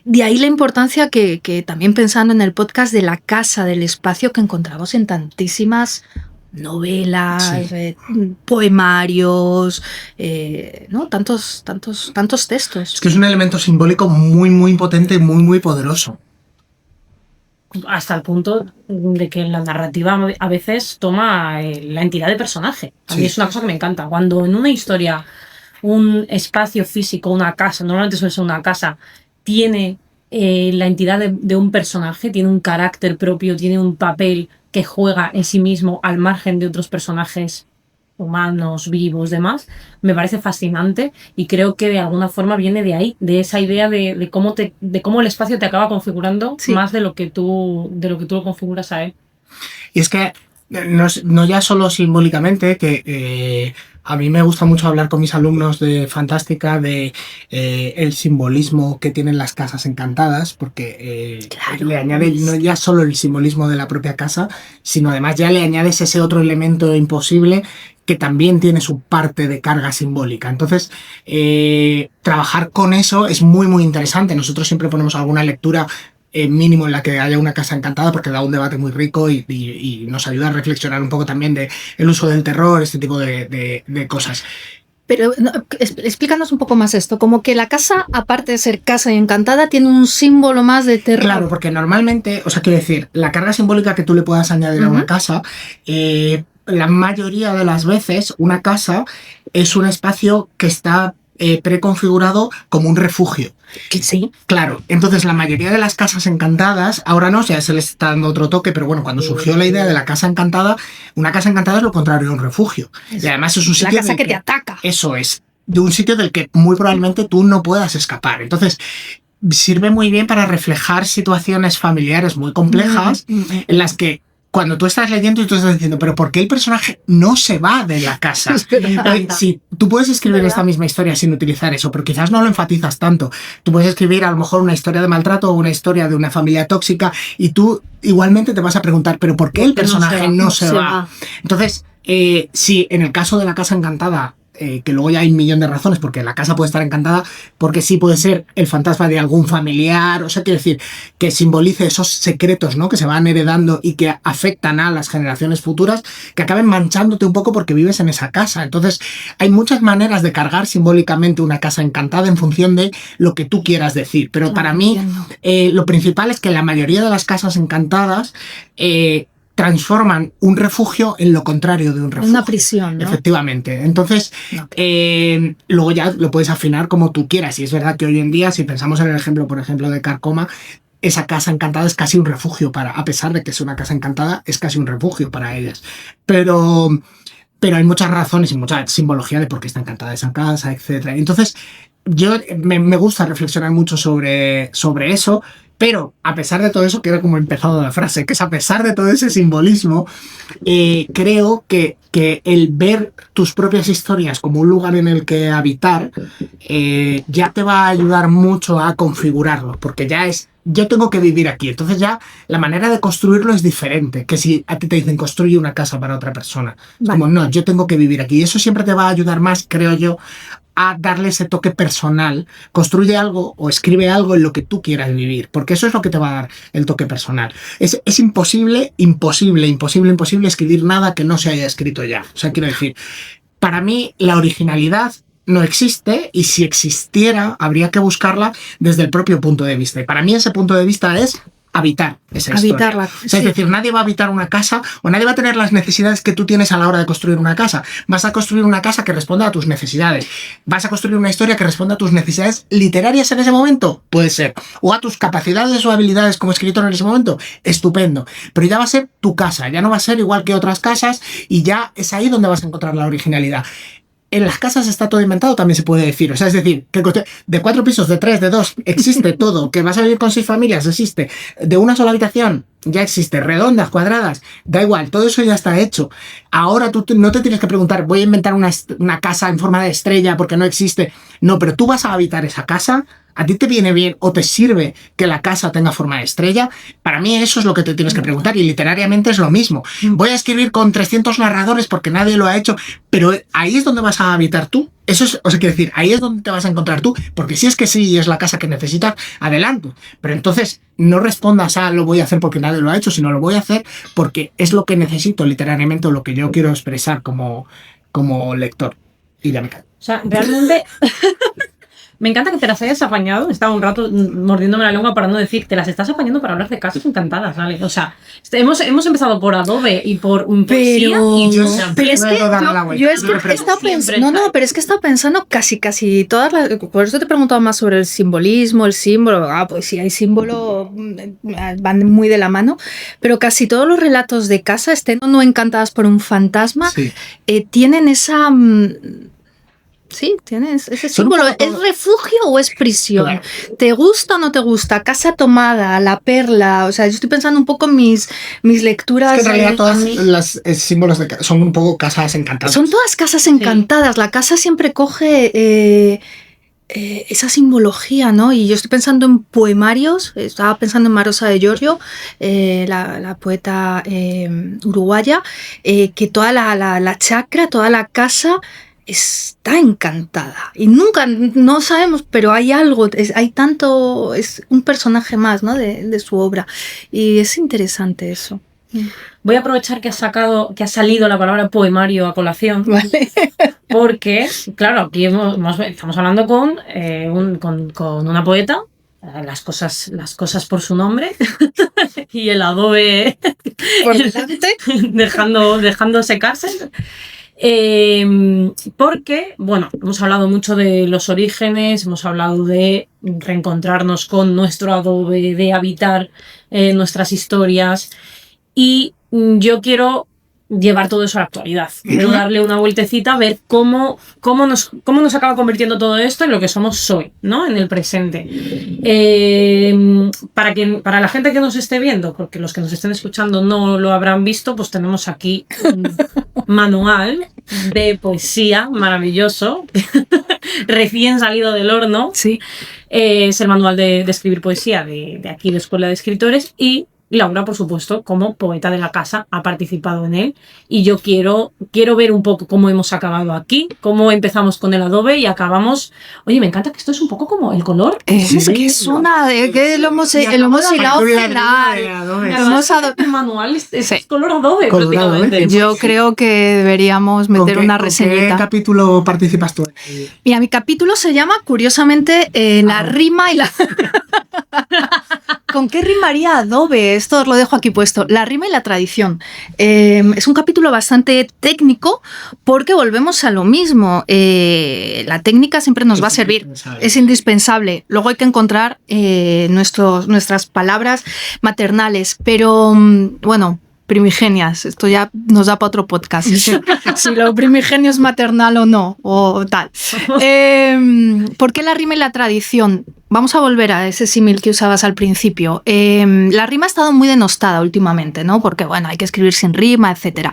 de ahí la importancia que también pensando en el podcast de la casa, del espacio que encontramos en tantísimas novelas, sí. Poemarios, ¿no? Tantos textos. Es que es un elemento simbólico muy, muy potente y muy, muy poderoso. hasta el punto de que la narrativa a veces toma la entidad de personaje. A mí es una cosa que me encanta. Cuando en una historia un espacio físico, una casa, normalmente suele ser una casa, tiene la entidad de un personaje, tiene un carácter propio, tiene un papel que juega en sí mismo al margen de otros personajes humanos, vivos, demás, me parece fascinante y creo que de alguna forma viene de ahí, de esa idea de cómo el espacio te acaba configurando más de lo que tú lo configuras a él. Y es que no ya solo simbólicamente, que a mí me gusta mucho hablar con mis alumnos de Fantástica de el simbolismo que tienen las casas encantadas, porque le añade no ya solo el simbolismo de la propia casa, sino además ya le añades ese otro elemento imposible que también tiene su parte de carga simbólica. Entonces, trabajar con eso es muy, muy interesante. Nosotros siempre ponemos alguna lectura mínimo en la que haya una casa encantada, porque da un debate muy rico y nos ayuda a reflexionar un poco también de el uso del terror, este tipo de cosas. Pero explícanos un poco más esto, como que la casa, aparte de ser casa y encantada, tiene un símbolo más de terror. Claro, porque normalmente, o sea, quiero decir, la carga simbólica que tú le puedas añadir a una casa, la mayoría de las veces una casa es un espacio que está preconfigurado como un refugio. Sí. Claro, entonces la mayoría de las casas encantadas, ahora no, ya se les está dando otro toque, pero bueno, cuando surgió la idea de la casa encantada, una casa encantada es lo contrario de un refugio. Y además es un sitio... La casa que te ataca. Eso es, de un sitio del que muy probablemente tú no puedas escapar. Entonces, sirve muy bien para reflejar situaciones familiares muy complejas en las que cuando tú estás leyendo y tú estás diciendo, pero ¿por qué el personaje no se va de la casa? Sí, tú puedes escribir esta misma historia sin utilizar eso, pero quizás no lo enfatizas tanto. Tú puedes escribir a lo mejor una historia de maltrato o una historia de una familia tóxica y tú igualmente te vas a preguntar, pero ¿por qué el personaje no se va? Entonces, si en el caso de la casa encantada, que luego ya hay un millón de razones porque la casa puede estar encantada, porque sí puede ser el fantasma de algún familiar, o sea, quiero decir, que simbolice esos secretos, ¿no?, que se van heredando y que afectan a las generaciones futuras, que acaben manchándote un poco porque vives en esa casa. Entonces, hay muchas maneras de cargar simbólicamente una casa encantada en función de lo que tú quieras decir, pero para mí lo principal es que la mayoría de las casas encantadas transforman un refugio en lo contrario de un refugio. Una prisión, ¿no? Efectivamente. Entonces, luego ya lo puedes afinar como tú quieras. Y es verdad que hoy en día, si pensamos en el ejemplo, por ejemplo, de Carcoma, esa casa encantada es casi un refugio a pesar de que es una casa encantada, es casi un refugio para ellas. Pero hay muchas razones y mucha simbología de por qué está encantada esa casa, etc. Entonces, yo me gusta reflexionar mucho sobre eso. Pero, a pesar de todo eso, que era como he empezado la frase, que es a pesar de todo ese simbolismo, creo que el ver tus propias historias como un lugar en el que habitar ya te va a ayudar mucho a configurarlo, porque ya es, yo tengo que vivir aquí. Entonces ya la manera de construirlo es diferente que si a ti te dicen construye una casa para otra persona. Es como, no, yo tengo que vivir aquí. Y eso siempre te va a ayudar más, creo yo, a darle ese toque personal. Construye algo o escribe algo en lo que tú quieras vivir, porque eso es lo que te va a dar el toque personal. Es imposible escribir nada que no se haya escrito ya. O sea, quiero decir, para mí la originalidad no existe, y si existiera habría que buscarla desde el propio punto de vista. Y para mí ese punto de vista es habitar esa historia. Habitarla, o sea, es decir, nadie va a habitar una casa o nadie va a tener las necesidades que tú tienes a la hora de construir una casa. Vas a construir una casa que responda a tus necesidades. Vas a construir una historia que responda a tus necesidades literarias en ese momento, puede ser, o a tus capacidades o habilidades como escritor en ese momento, estupendo. Pero ya va a ser tu casa, ya no va a ser igual que otras casas, y ya es ahí donde vas a encontrar la originalidad. En las casas está todo inventado, también se puede decir. O sea, es decir, que de 4 pisos, de 3, de 2, existe todo. Que vas a vivir con 6 familias, existe. De una sola habitación, ya existe. Redondas, cuadradas, da igual, todo eso ya está hecho. Ahora tú no te tienes que preguntar, voy a inventar una casa en forma de estrella porque no existe. No, pero tú vas a habitar esa casa. ¿A ti te viene bien o te sirve que la casa tenga forma de estrella? Para mí eso es lo que te tienes que preguntar, y literariamente es lo mismo. Voy a escribir con 300 narradores porque nadie lo ha hecho, pero ahí es donde vas a habitar tú. Eso es, o sea, quiero decir, ahí es donde te vas a encontrar tú, porque si es que sí es la casa que necesitas, adelante. Pero entonces no respondas a lo voy a hacer porque nadie lo ha hecho, sino lo voy a hacer porque es lo que necesito literariamente, o lo que yo quiero expresar como lector. Y ya me callo. O sea, realmente... Me encanta que te las hayas apañado. Estaba un rato mordiéndome la lengua para no decir, te las estás apañando para hablar de casas encantadas, ¿vale? O sea, hemos empezado por Adobe y por poesía. Pero es que yo he estado pensando, pero es que he estado pensando casi todas las... Por eso te he preguntado más sobre el simbolismo, el símbolo. Pues sí, hay símbolo, van muy de la mano, pero casi todos los relatos de casa, estén o no encantadas por un fantasma, tienen esa... Sí, tienes ese símbolo. ¿Es refugio o es prisión? Claro. ¿Te gusta o no te gusta? Casa tomada, la perla. O sea, yo estoy pensando un poco en mis lecturas. Es que en realidad todas las símbolos son un poco casas encantadas. Son todas casas encantadas. Sí. La casa siempre coge esa simbología, ¿no? Y yo estoy pensando en poemarios. Estaba pensando en Marosa de Giorgio, la poeta uruguaya, que toda la chacra, toda la casa está encantada y nunca, no sabemos, pero hay algo, hay tanto, es un personaje más, ¿no? de su obra, y es interesante eso. Voy a aprovechar que ha salido la palabra poemario a colación, ¿vale? Porque, claro, aquí estamos hablando con una poeta, las cosas por su nombre y el adobe por delante, dejando secarse. Porque, bueno, hemos hablado mucho de los orígenes, hemos hablado de reencontrarnos con nuestro adobe, de habitar nuestras historias, y yo quiero llevar todo eso a la actualidad. Quiero darle una vueltecita, ver cómo nos acaba convirtiendo todo esto en lo que somos hoy, ¿no? En el presente. Para la gente que nos esté viendo, porque los que nos estén escuchando no lo habrán visto, pues tenemos aquí un manual de poesía maravilloso, recién salido del horno. Sí. Es el manual de escribir poesía de aquí, de Escuela de Escritores, y Laura, por supuesto, como poeta de la casa, ha participado en él, y yo quiero ver un poco cómo hemos acabado aquí, cómo empezamos con el adobe y acabamos... Oye, me encanta que esto es un poco como el color. Es que es una... que lo hemos hilado final. El manual es color adobe, prácticamente. Yo creo que deberíamos meter una reseñita. ¿Con qué capítulo participas tú? Mira, mi capítulo se llama, curiosamente, la rima y la... ¿Con qué rimaría adobe? Esto os lo dejo aquí puesto. La rima y la tradición. Es un capítulo bastante técnico porque volvemos a lo mismo. La técnica siempre nos va a servir. Es indispensable. Luego hay que encontrar nuestras palabras maternales. Pero, bueno... primigenias, esto ya nos da para otro podcast, si lo primigenio es maternal o no, o tal. ¿Por qué la rima y la tradición? Vamos a volver a ese símil que usabas al principio. La rima ha estado muy denostada últimamente, ¿no? Porque, bueno, hay que escribir sin rima, etc.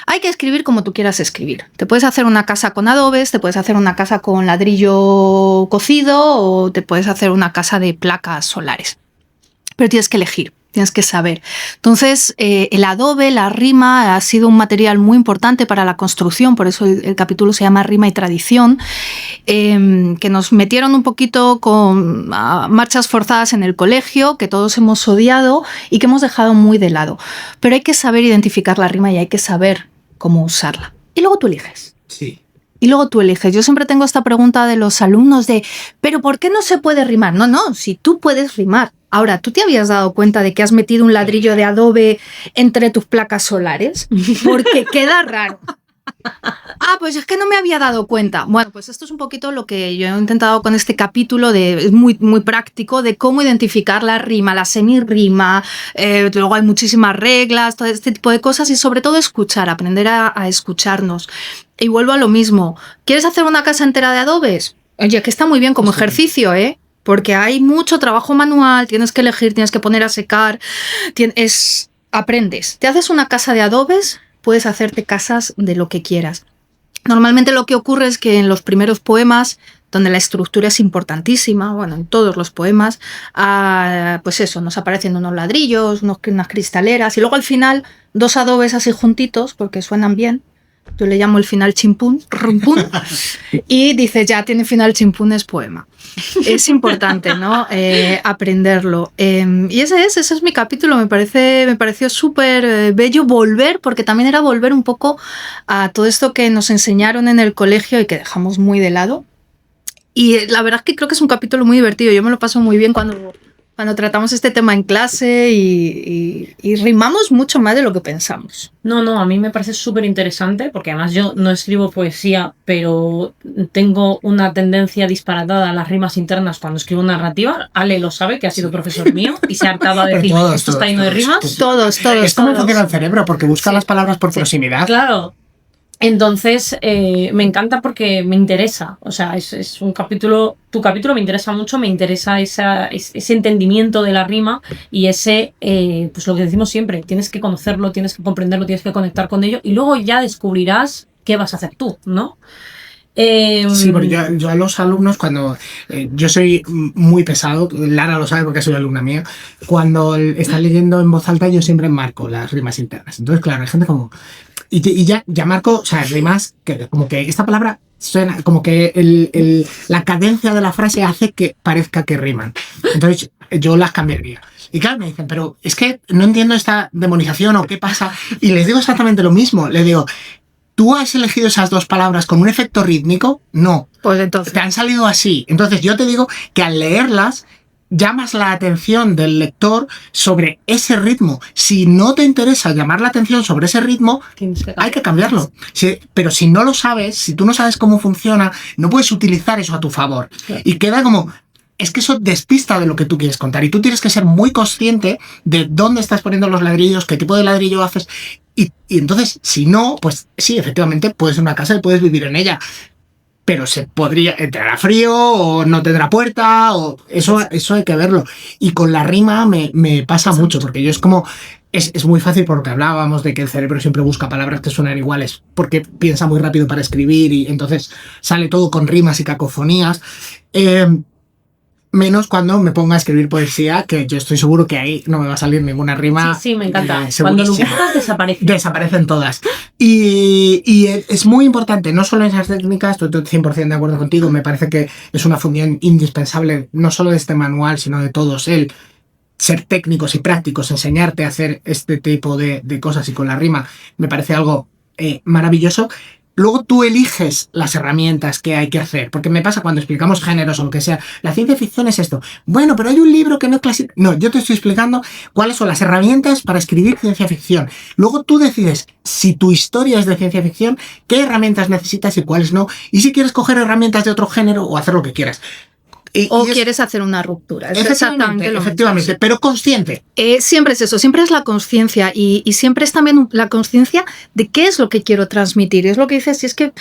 Hay que escribir como tú quieras escribir. Te puedes hacer una casa con adobes, te puedes hacer una casa con ladrillo cocido o te puedes hacer una casa de placas solares. Pero tienes que elegir. Tienes que saber. Entonces, el adobe, la rima, ha sido un material muy importante para la construcción, por eso el capítulo se llama Rima y Tradición, que nos metieron un poquito con marchas forzadas en el colegio, que todos hemos odiado y que hemos dejado muy de lado. Pero hay que saber identificar la rima y hay que saber cómo usarla. Y luego tú eliges. Sí. Y luego tú eliges. Yo siempre tengo esta pregunta de los alumnos de ¿pero por qué no se puede rimar? No, si tú puedes rimar. Ahora, ¿tú te habías dado cuenta de que has metido un ladrillo de adobe entre tus placas solares? Porque queda raro. Pues es que no me había dado cuenta. Bueno, pues esto es un poquito lo que yo he intentado con este capítulo, es muy, muy práctico, de cómo identificar la rima, la semirrima, luego hay muchísimas reglas, todo este tipo de cosas, y sobre todo escuchar, aprender a escucharnos. Y vuelvo a lo mismo. ¿Quieres hacer una casa entera de adobes? Oye, que está muy bien como ejercicio, ¿eh? Porque hay mucho trabajo manual, tienes que elegir, tienes que poner a secar, aprendes. Te haces una casa de adobes, puedes hacerte casas de lo que quieras. Normalmente lo que ocurre es que en los primeros poemas, donde la estructura es importantísima, bueno, en todos los poemas, pues eso, nos aparecen unos ladrillos, unas cristaleras, y luego al final 2 adobes así juntitos, porque suenan bien. Yo le llamo el final chimpún, rumpún, y dice, ya tiene final chimpún, es poema. Es importante, ¿no? Aprenderlo. Y ese es mi capítulo. Me pareció súper bello volver, porque también era volver un poco a todo esto que nos enseñaron en el colegio y que dejamos muy de lado. Y la verdad es que creo que es un capítulo muy divertido. Yo me lo paso muy bien cuando tratamos este tema en clase y rimamos mucho más de lo que pensamos. No, a mí me parece súper interesante porque además yo no escribo poesía, pero tengo una tendencia disparatada a las rimas internas cuando escribo narrativa. Ale lo sabe, que ha sido profesor mío y se acaba de decir, esto está lleno de rimas. Todos. Es como funciona el cerebro, porque busca las palabras por proximidad. Claro. Entonces, me encanta porque me interesa, o sea, es un capítulo, tu capítulo me interesa mucho, me interesa ese entendimiento de la rima y ese, pues lo que decimos siempre, tienes que conocerlo, tienes que comprenderlo, tienes que conectar con ello y luego ya descubrirás qué vas a hacer tú, ¿no? Sí, porque yo a los alumnos, cuando yo soy muy pesado, Lara lo sabe porque soy alumna mía, cuando están leyendo en voz alta yo siempre marco las rimas internas. Entonces, claro, hay gente como... Y ya marco, o sea, rimas que como que esta palabra suena, como que la cadencia de la frase hace que parezca que riman. Entonces yo las cambiaría. Y claro, me dicen, pero es que no entiendo esta demonización o qué pasa. Y les digo exactamente lo mismo. Les digo, ¿tú has elegido esas dos palabras con un efecto rítmico? No. Pues entonces. Te han salido así. Entonces yo te digo que al leerlas llamas la atención del lector sobre ese ritmo. Si no te interesa llamar la atención sobre ese ritmo, hay que cambiarlo. Pero si no lo sabes, si tú no sabes cómo funciona, no puedes utilizar eso a tu favor. Y queda como... Es que eso despista de lo que tú quieres contar. Y tú tienes que ser muy consciente de dónde estás poniendo los ladrillos, qué tipo de ladrillo haces. Y entonces, si no, pues sí, efectivamente, puedes ser una casa y puedes vivir en ella. Pero se podría entrar a frío o no tendrá puerta, o eso hay que verlo. Y con la rima me pasa mucho, porque yo es como... Es muy fácil porque hablábamos de que el cerebro siempre busca palabras que suenan iguales, porque piensa muy rápido para escribir y entonces sale todo con rimas y cacofonías. Menos cuando me ponga a escribir poesía, que yo estoy seguro que ahí no me va a salir ninguna rima. Sí, me encanta. Cuando lo buscas, desaparecen. Desaparecen todas. Y es muy importante, no solo en esas técnicas, estoy 100% de acuerdo contigo, me parece que es una función indispensable, no solo de este manual, sino de todos, el ser técnicos y prácticos, enseñarte a hacer este tipo de cosas y con la rima, me parece algo maravilloso. Luego tú eliges las herramientas que hay que hacer, porque me pasa cuando explicamos géneros o lo que sea, la ciencia ficción es esto, bueno, pero hay un libro que no es clásico. No, yo te estoy explicando cuáles son las herramientas para escribir ciencia ficción. Luego tú decides, si tu historia es de ciencia ficción, qué herramientas necesitas y cuáles no, y si quieres coger herramientas de otro género o hacer lo que quieras. Quieres hacer una ruptura. Efectivamente, pero consciente. Siempre es eso, siempre es la conciencia y siempre es también la conciencia de qué es lo que quiero transmitir. Es lo que dices, si es que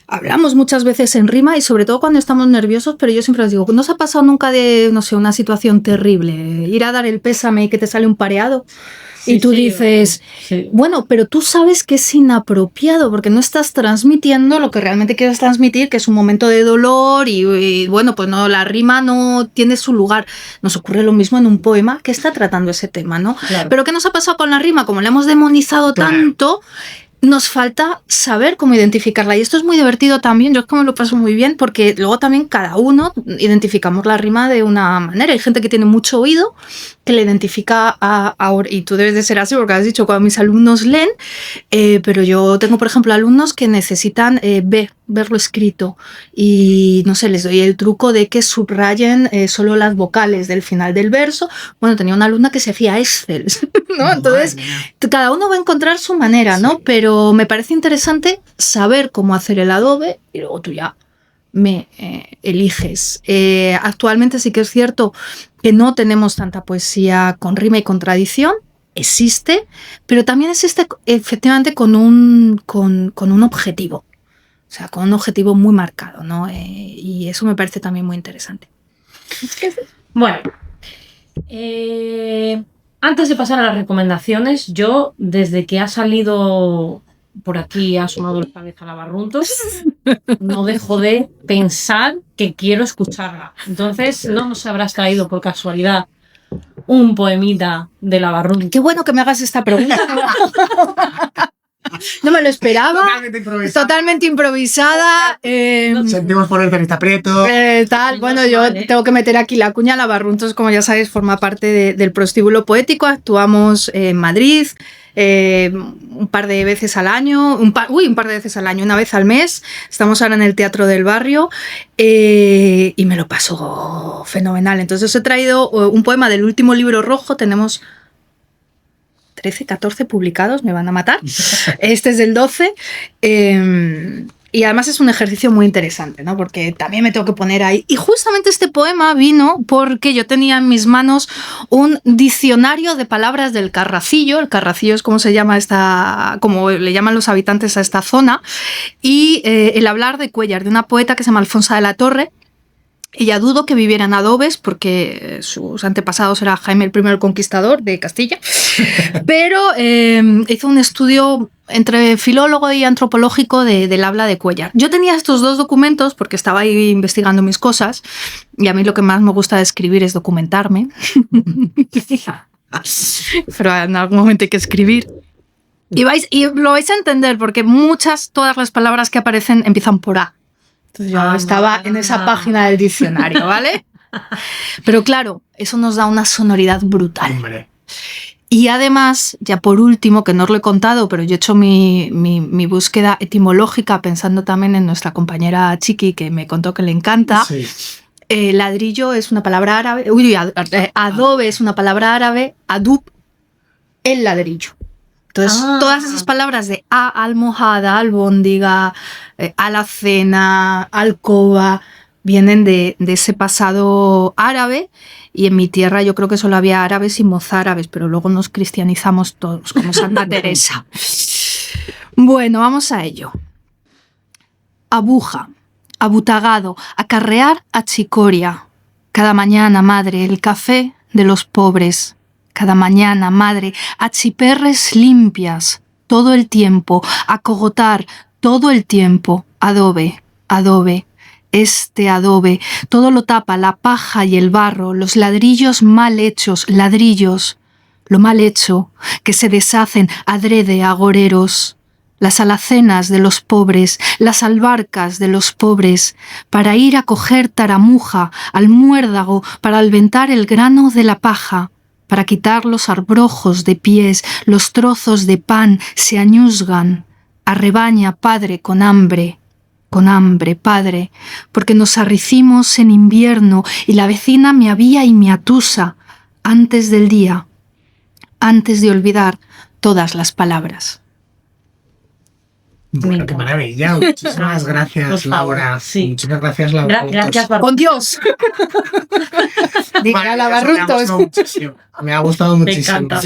hablamos muchas veces en rima y sobre todo cuando estamos nerviosos, pero yo siempre les digo, ¿no os ha pasado nunca de, no sé, una situación terrible? Ir a dar el pésame y que te sale un pareado. Y tú dices, bueno, pero tú sabes que es inapropiado porque no estás transmitiendo lo que realmente quieres transmitir, que es un momento de dolor y bueno, pues no, la rima no tiene su lugar. Nos ocurre lo mismo en un poema que está tratando ese tema, ¿no? Claro. Pero ¿qué nos ha pasado con la rima? Como la hemos demonizado tanto, nos falta saber cómo identificarla. Y esto es muy divertido también, yo es como lo paso muy bien, porque luego también cada uno identificamos la rima de una manera. Hay gente que tiene mucho oído, que le identifica ahora, y tú debes de ser así, porque has dicho cuando mis alumnos leen, pero yo tengo, por ejemplo, alumnos que necesitan verlo escrito y, no sé, les doy el truco de que subrayen solo las vocales del final del verso. Bueno, tenía una alumna que se hacía Excel, ¿no? Entonces, cada uno va a encontrar su manera, ¿no? Pero me parece interesante saber cómo hacer el adobe y luego tú ya me eliges. Actualmente sí que es cierto que no tenemos tanta poesía con rima y contradicción. Existe, pero también existe efectivamente con un objetivo. O sea, con un objetivo muy marcado, ¿no? Y eso me parece también muy interesante. Bueno, antes de pasar a las recomendaciones, yo, desde que ha salido por aquí, ha asomado la cabeza la Barruntos, no dejo de pensar que quiero escucharla. Entonces, no nos habrás traído por casualidad un poemita de la Barruntos. Qué bueno que me hagas esta pregunta. No me lo esperaba. Totalmente improvisada. Sentimos por el Cenita Prieto. Bueno, yo tengo que meter aquí la cuña. La Barruntos, como ya sabéis, forma parte del prostíbulo poético. Actuamos en Madrid, un par de veces al año, un par de veces al año, una vez al mes. Estamos ahora en el Teatro del Barrio y me lo paso fenomenal. Entonces os he traído un poema del último libro rojo. Tenemos 13, 14 publicados, me van a matar. Este es del 12. Y además es un ejercicio muy interesante, ¿no? Porque también me tengo que poner ahí. Y justamente este poema vino porque yo tenía en mis manos un diccionario de palabras del Carracillo. El Carracillo es como se llama como le llaman los habitantes a esta zona. Y el hablar de Cuéllar, de una poeta que se llama Alfonsa de la Torre. Ella dudo que viviera en adobes porque sus antepasados era Jaime I el Conquistador de Castilla, pero hizo un estudio entre filólogo y antropológico del habla de Cuéllar. Yo tenía estos dos documentos porque estaba ahí investigando mis cosas y a mí lo que más me gusta de escribir es documentarme, pero en algún momento hay que escribir. Y lo vais a entender porque todas las palabras que aparecen empiezan por A. Entonces yo estaba en esa página del diccionario, ¿vale? Pero claro, eso nos da una sonoridad brutal. Hombre. Y además, ya por último, que no os lo he contado, pero yo he hecho mi búsqueda etimológica pensando también en nuestra compañera Chiqui, que me contó que le encanta. Sí. Ladrillo es una palabra árabe, adobe es una palabra árabe, adub, el ladrillo. Entonces, todas esas palabras de almohada, albóndiga, alacena, alcoba, vienen de ese pasado árabe, y en mi tierra yo creo que solo había árabes y mozárabes, pero luego nos cristianizamos todos, como Santa Teresa. Bueno, vamos a ello. Abuja, abutagado, acarrear achicoria. Cada mañana, madre, el café de los pobres. Cada mañana, madre, achiperres limpias, todo el tiempo, acogotar, todo el tiempo, adobe, adobe, este adobe, todo lo tapa, la paja y el barro, los ladrillos mal hechos, ladrillos, lo mal hecho, que se deshacen adrede agoreros, las alacenas de los pobres, las albarcas de los pobres, para ir a coger taramuja al muérdago, para alventar el grano de la paja, para quitar los arbrojos de pies, los trozos de pan se añuzgan. Arrebaña, padre, con hambre, padre, porque nos arricimos en invierno y la vecina me avía y me atusa antes del día, antes de olvidar todas las palabras. Bueno, qué maravilla. Muchísimas gracias, Laura. Sí. Muchísimas gracias, Laura. Gracias, ¡con Dios! Diga, Lavarruntos. Me ha gustado muchísimo. Me encanta.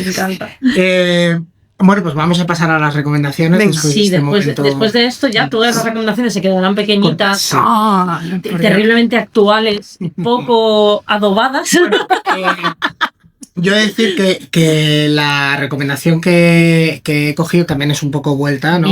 Bueno, pues vamos a pasar a las recomendaciones. Después de esto ya todas las recomendaciones se quedarán pequeñitas, terriblemente actuales, poco adobadas. Yo he de decir que la recomendación que he cogido también es un poco vuelta, ¿no?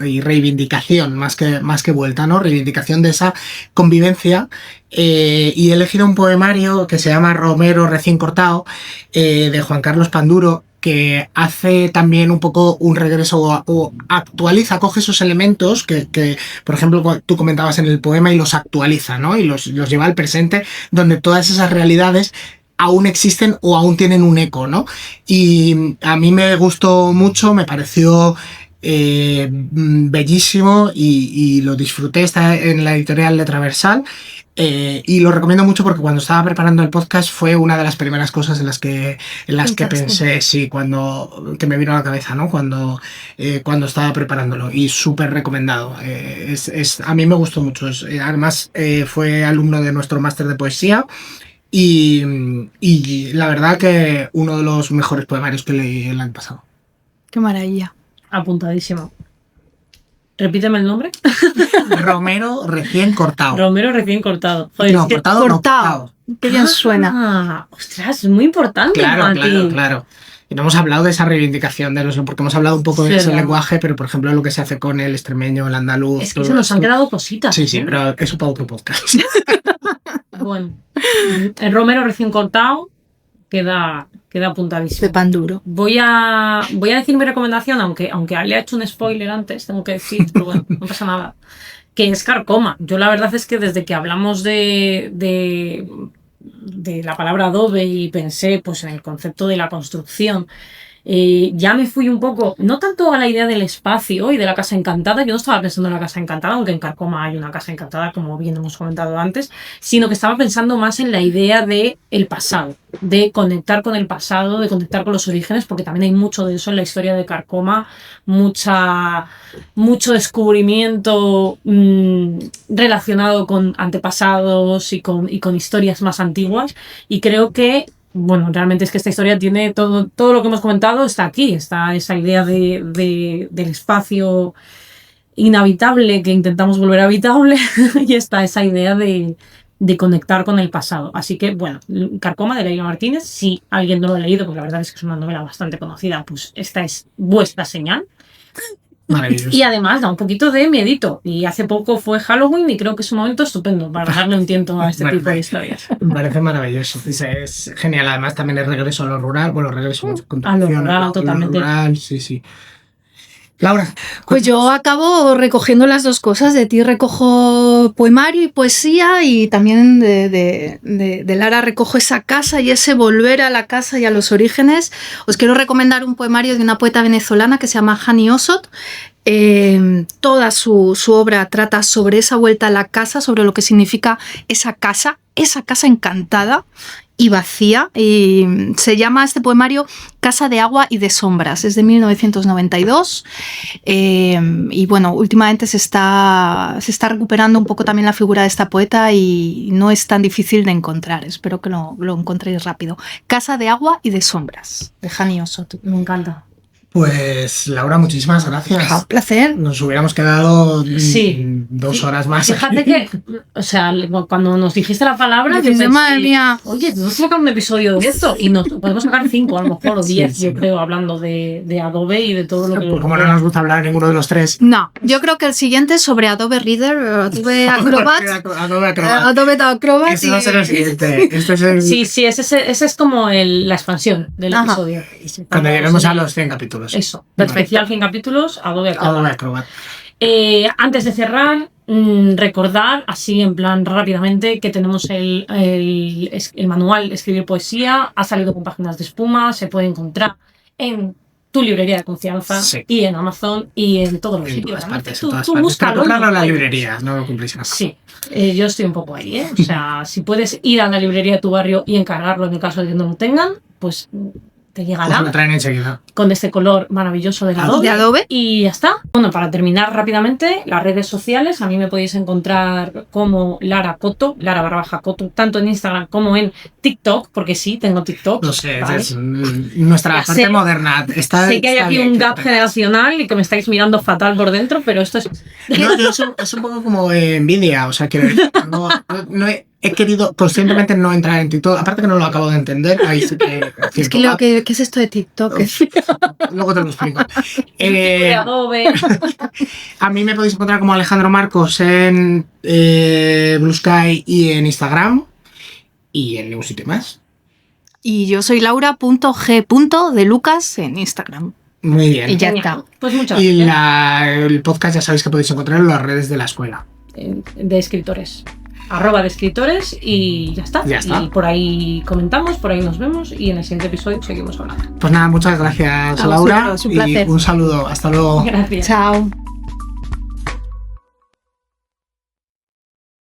Y reivindicación, más que vuelta, ¿no? Reivindicación de esa convivencia. Y he elegido un poemario que se llama Romero recién cortado, de Juan Carlos Panduro, que hace también un poco un regreso o actualiza, coge esos elementos que, por ejemplo, tú comentabas en el poema y los actualiza, ¿no? Y los lleva al presente, donde todas esas realidades aún existen o aún tienen un eco, ¿no? Y a mí me gustó mucho, me pareció bellísimo y lo disfruté, está en la editorial de Traversal. Y lo recomiendo mucho porque cuando estaba preparando el podcast fue una de las primeras cosas en las que pensé, sí, que me vino a la cabeza, ¿no? Cuando estaba preparándolo, y súper recomendado. A mí me gustó mucho. Además, fue alumno de nuestro máster de poesía. Y la verdad que uno de los mejores poemarios que leí el año pasado. Qué maravilla. Apuntadísimo. Repíteme el nombre. Romero recién cortado. Romero recién cortado. Joder, no, cortado. Qué bien suena. Ostras, es muy importante. Claro. Y no hemos hablado de esa reivindicación porque hemos hablado un poco de ese lenguaje, pero por ejemplo lo que se hace con el extremeño, el andaluz. Es que se nos han quedado cositas. Sí, pero eso para otro podcast. Bueno, el Romero recién cortado queda apuntadísimo. De Panduro. Voy a decir mi recomendación, aunque le he hecho un spoiler antes, tengo que decir, pero bueno, no pasa nada. Que es Carcoma. Yo la verdad es que desde que hablamos de la palabra adobe y pensé pues en el concepto de la construcción ya me fui un poco, no tanto a la idea del espacio y de la casa encantada, yo no estaba pensando en la casa encantada, aunque en Carcoma hay una casa encantada, como bien hemos comentado antes, sino que estaba pensando más en la idea de el pasado, de conectar con el pasado, de conectar con los orígenes, porque también hay mucho de eso en la historia de Carcoma, mucho descubrimiento relacionado con antepasados y con historias más antiguas, y creo que bueno, realmente es que esta historia tiene todo lo que hemos comentado está aquí, está esa idea del espacio inhabitable que intentamos volver habitable y está esa idea de conectar con el pasado. Así que, bueno, Carcoma de Leila Martínez, si alguien no lo ha leído, porque la verdad es que es una novela bastante conocida, pues esta es vuestra señal. Y además da un poquito de miedito. Y hace poco fue Halloween y creo que es un momento estupendo para darle un tiento a este tipo de historias. Me parece maravilloso. Es genial. Además también el regreso a lo rural. Bueno, regreso a lo rural, totalmente. Lo rural, sí. Laura. Pues yo acabo recogiendo las dos cosas. De ti recojo poemario y poesía, y también de Lara recojo esa casa y ese volver a la casa y a los orígenes. Os quiero recomendar un poemario de una poeta venezolana que se llama Hani Osot. Toda su obra trata sobre esa vuelta a la casa, sobre lo que significa esa casa encantada y vacía, y se llama este poemario Casa de agua y de sombras, es de 1992, y bueno, últimamente se está recuperando un poco también la figura de esta poeta y no es tan difícil de encontrar, espero que lo encontréis rápido. Casa de agua y de sombras, de Hani Osot. Me encanta. Pues Laura, muchísimas gracias. Un placer. Nos hubiéramos quedado 2 horas más. Fíjate que, o sea, cuando nos dijiste la palabra, yo pensé, madre mía, oye, tenemos que sacar un episodio de esto y nos podemos sacar 5 a lo mejor o 10, yo creo, hablando de Adobe y de todo lo que... Como no nos gusta hablar ninguno de los tres. No, yo creo que el siguiente es sobre Adobe Reader, Adobe Acrobat. Adobe Acrobat. Ese va a ser el siguiente. Sí, ese es como la expansión del episodio. Cuando lleguemos a los 100 capítulos. Eso, especial 100 capítulos, Adobe Acrobat. Antes de cerrar, recordar, así en plan rápidamente, que tenemos el manual Escribir Poesía, ha salido con páginas de espuma, se puede encontrar en tu librería de confianza y en Amazon y en todos los sitios. Todas partes. Tú búscalo. Comprarlo en la librería, no lo cumplís. Sí, yo estoy un poco ahí, O sea, si puedes ir a la librería de tu barrio y encargarlo en el caso de que no lo tengan, pues... te llegará. Lo traen enseguida. Con este color maravilloso de Adobe. Y ya está. Bueno, para terminar rápidamente, las redes sociales. A mí me podéis encontrar como Lara Coto, Lara_Coto, tanto en Instagram como en TikTok, porque sí, tengo TikTok. No sé, ¿vale? Es nuestra parte moderna. Sé que hay aquí un gap generacional y que me estáis mirando fatal por dentro, pero esto es... No, yo es un poco como envidia, o sea, que no he querido conscientemente no entrar en TikTok, aparte que no lo acabo de entender. Ahí sí que, es que ¿qué es esto de TikTok? Luego te lo explico. Adobe. A mí me podéis encontrar como Alejandro Marcos en Blue Sky y en Instagram y en ningún sitio más. Y yo soy laura.g.delucas en Instagram. Muy bien. Y ya está. Pues muchas gracias. Y el podcast ya sabéis que podéis encontrar en las redes de la escuela. De escritores. @de escritores y ya está. Y por ahí comentamos, por ahí nos vemos y en el siguiente episodio seguimos hablando. Pues nada, muchas gracias a Laura un placer. y un saludo. Hasta luego. Gracias. Chao.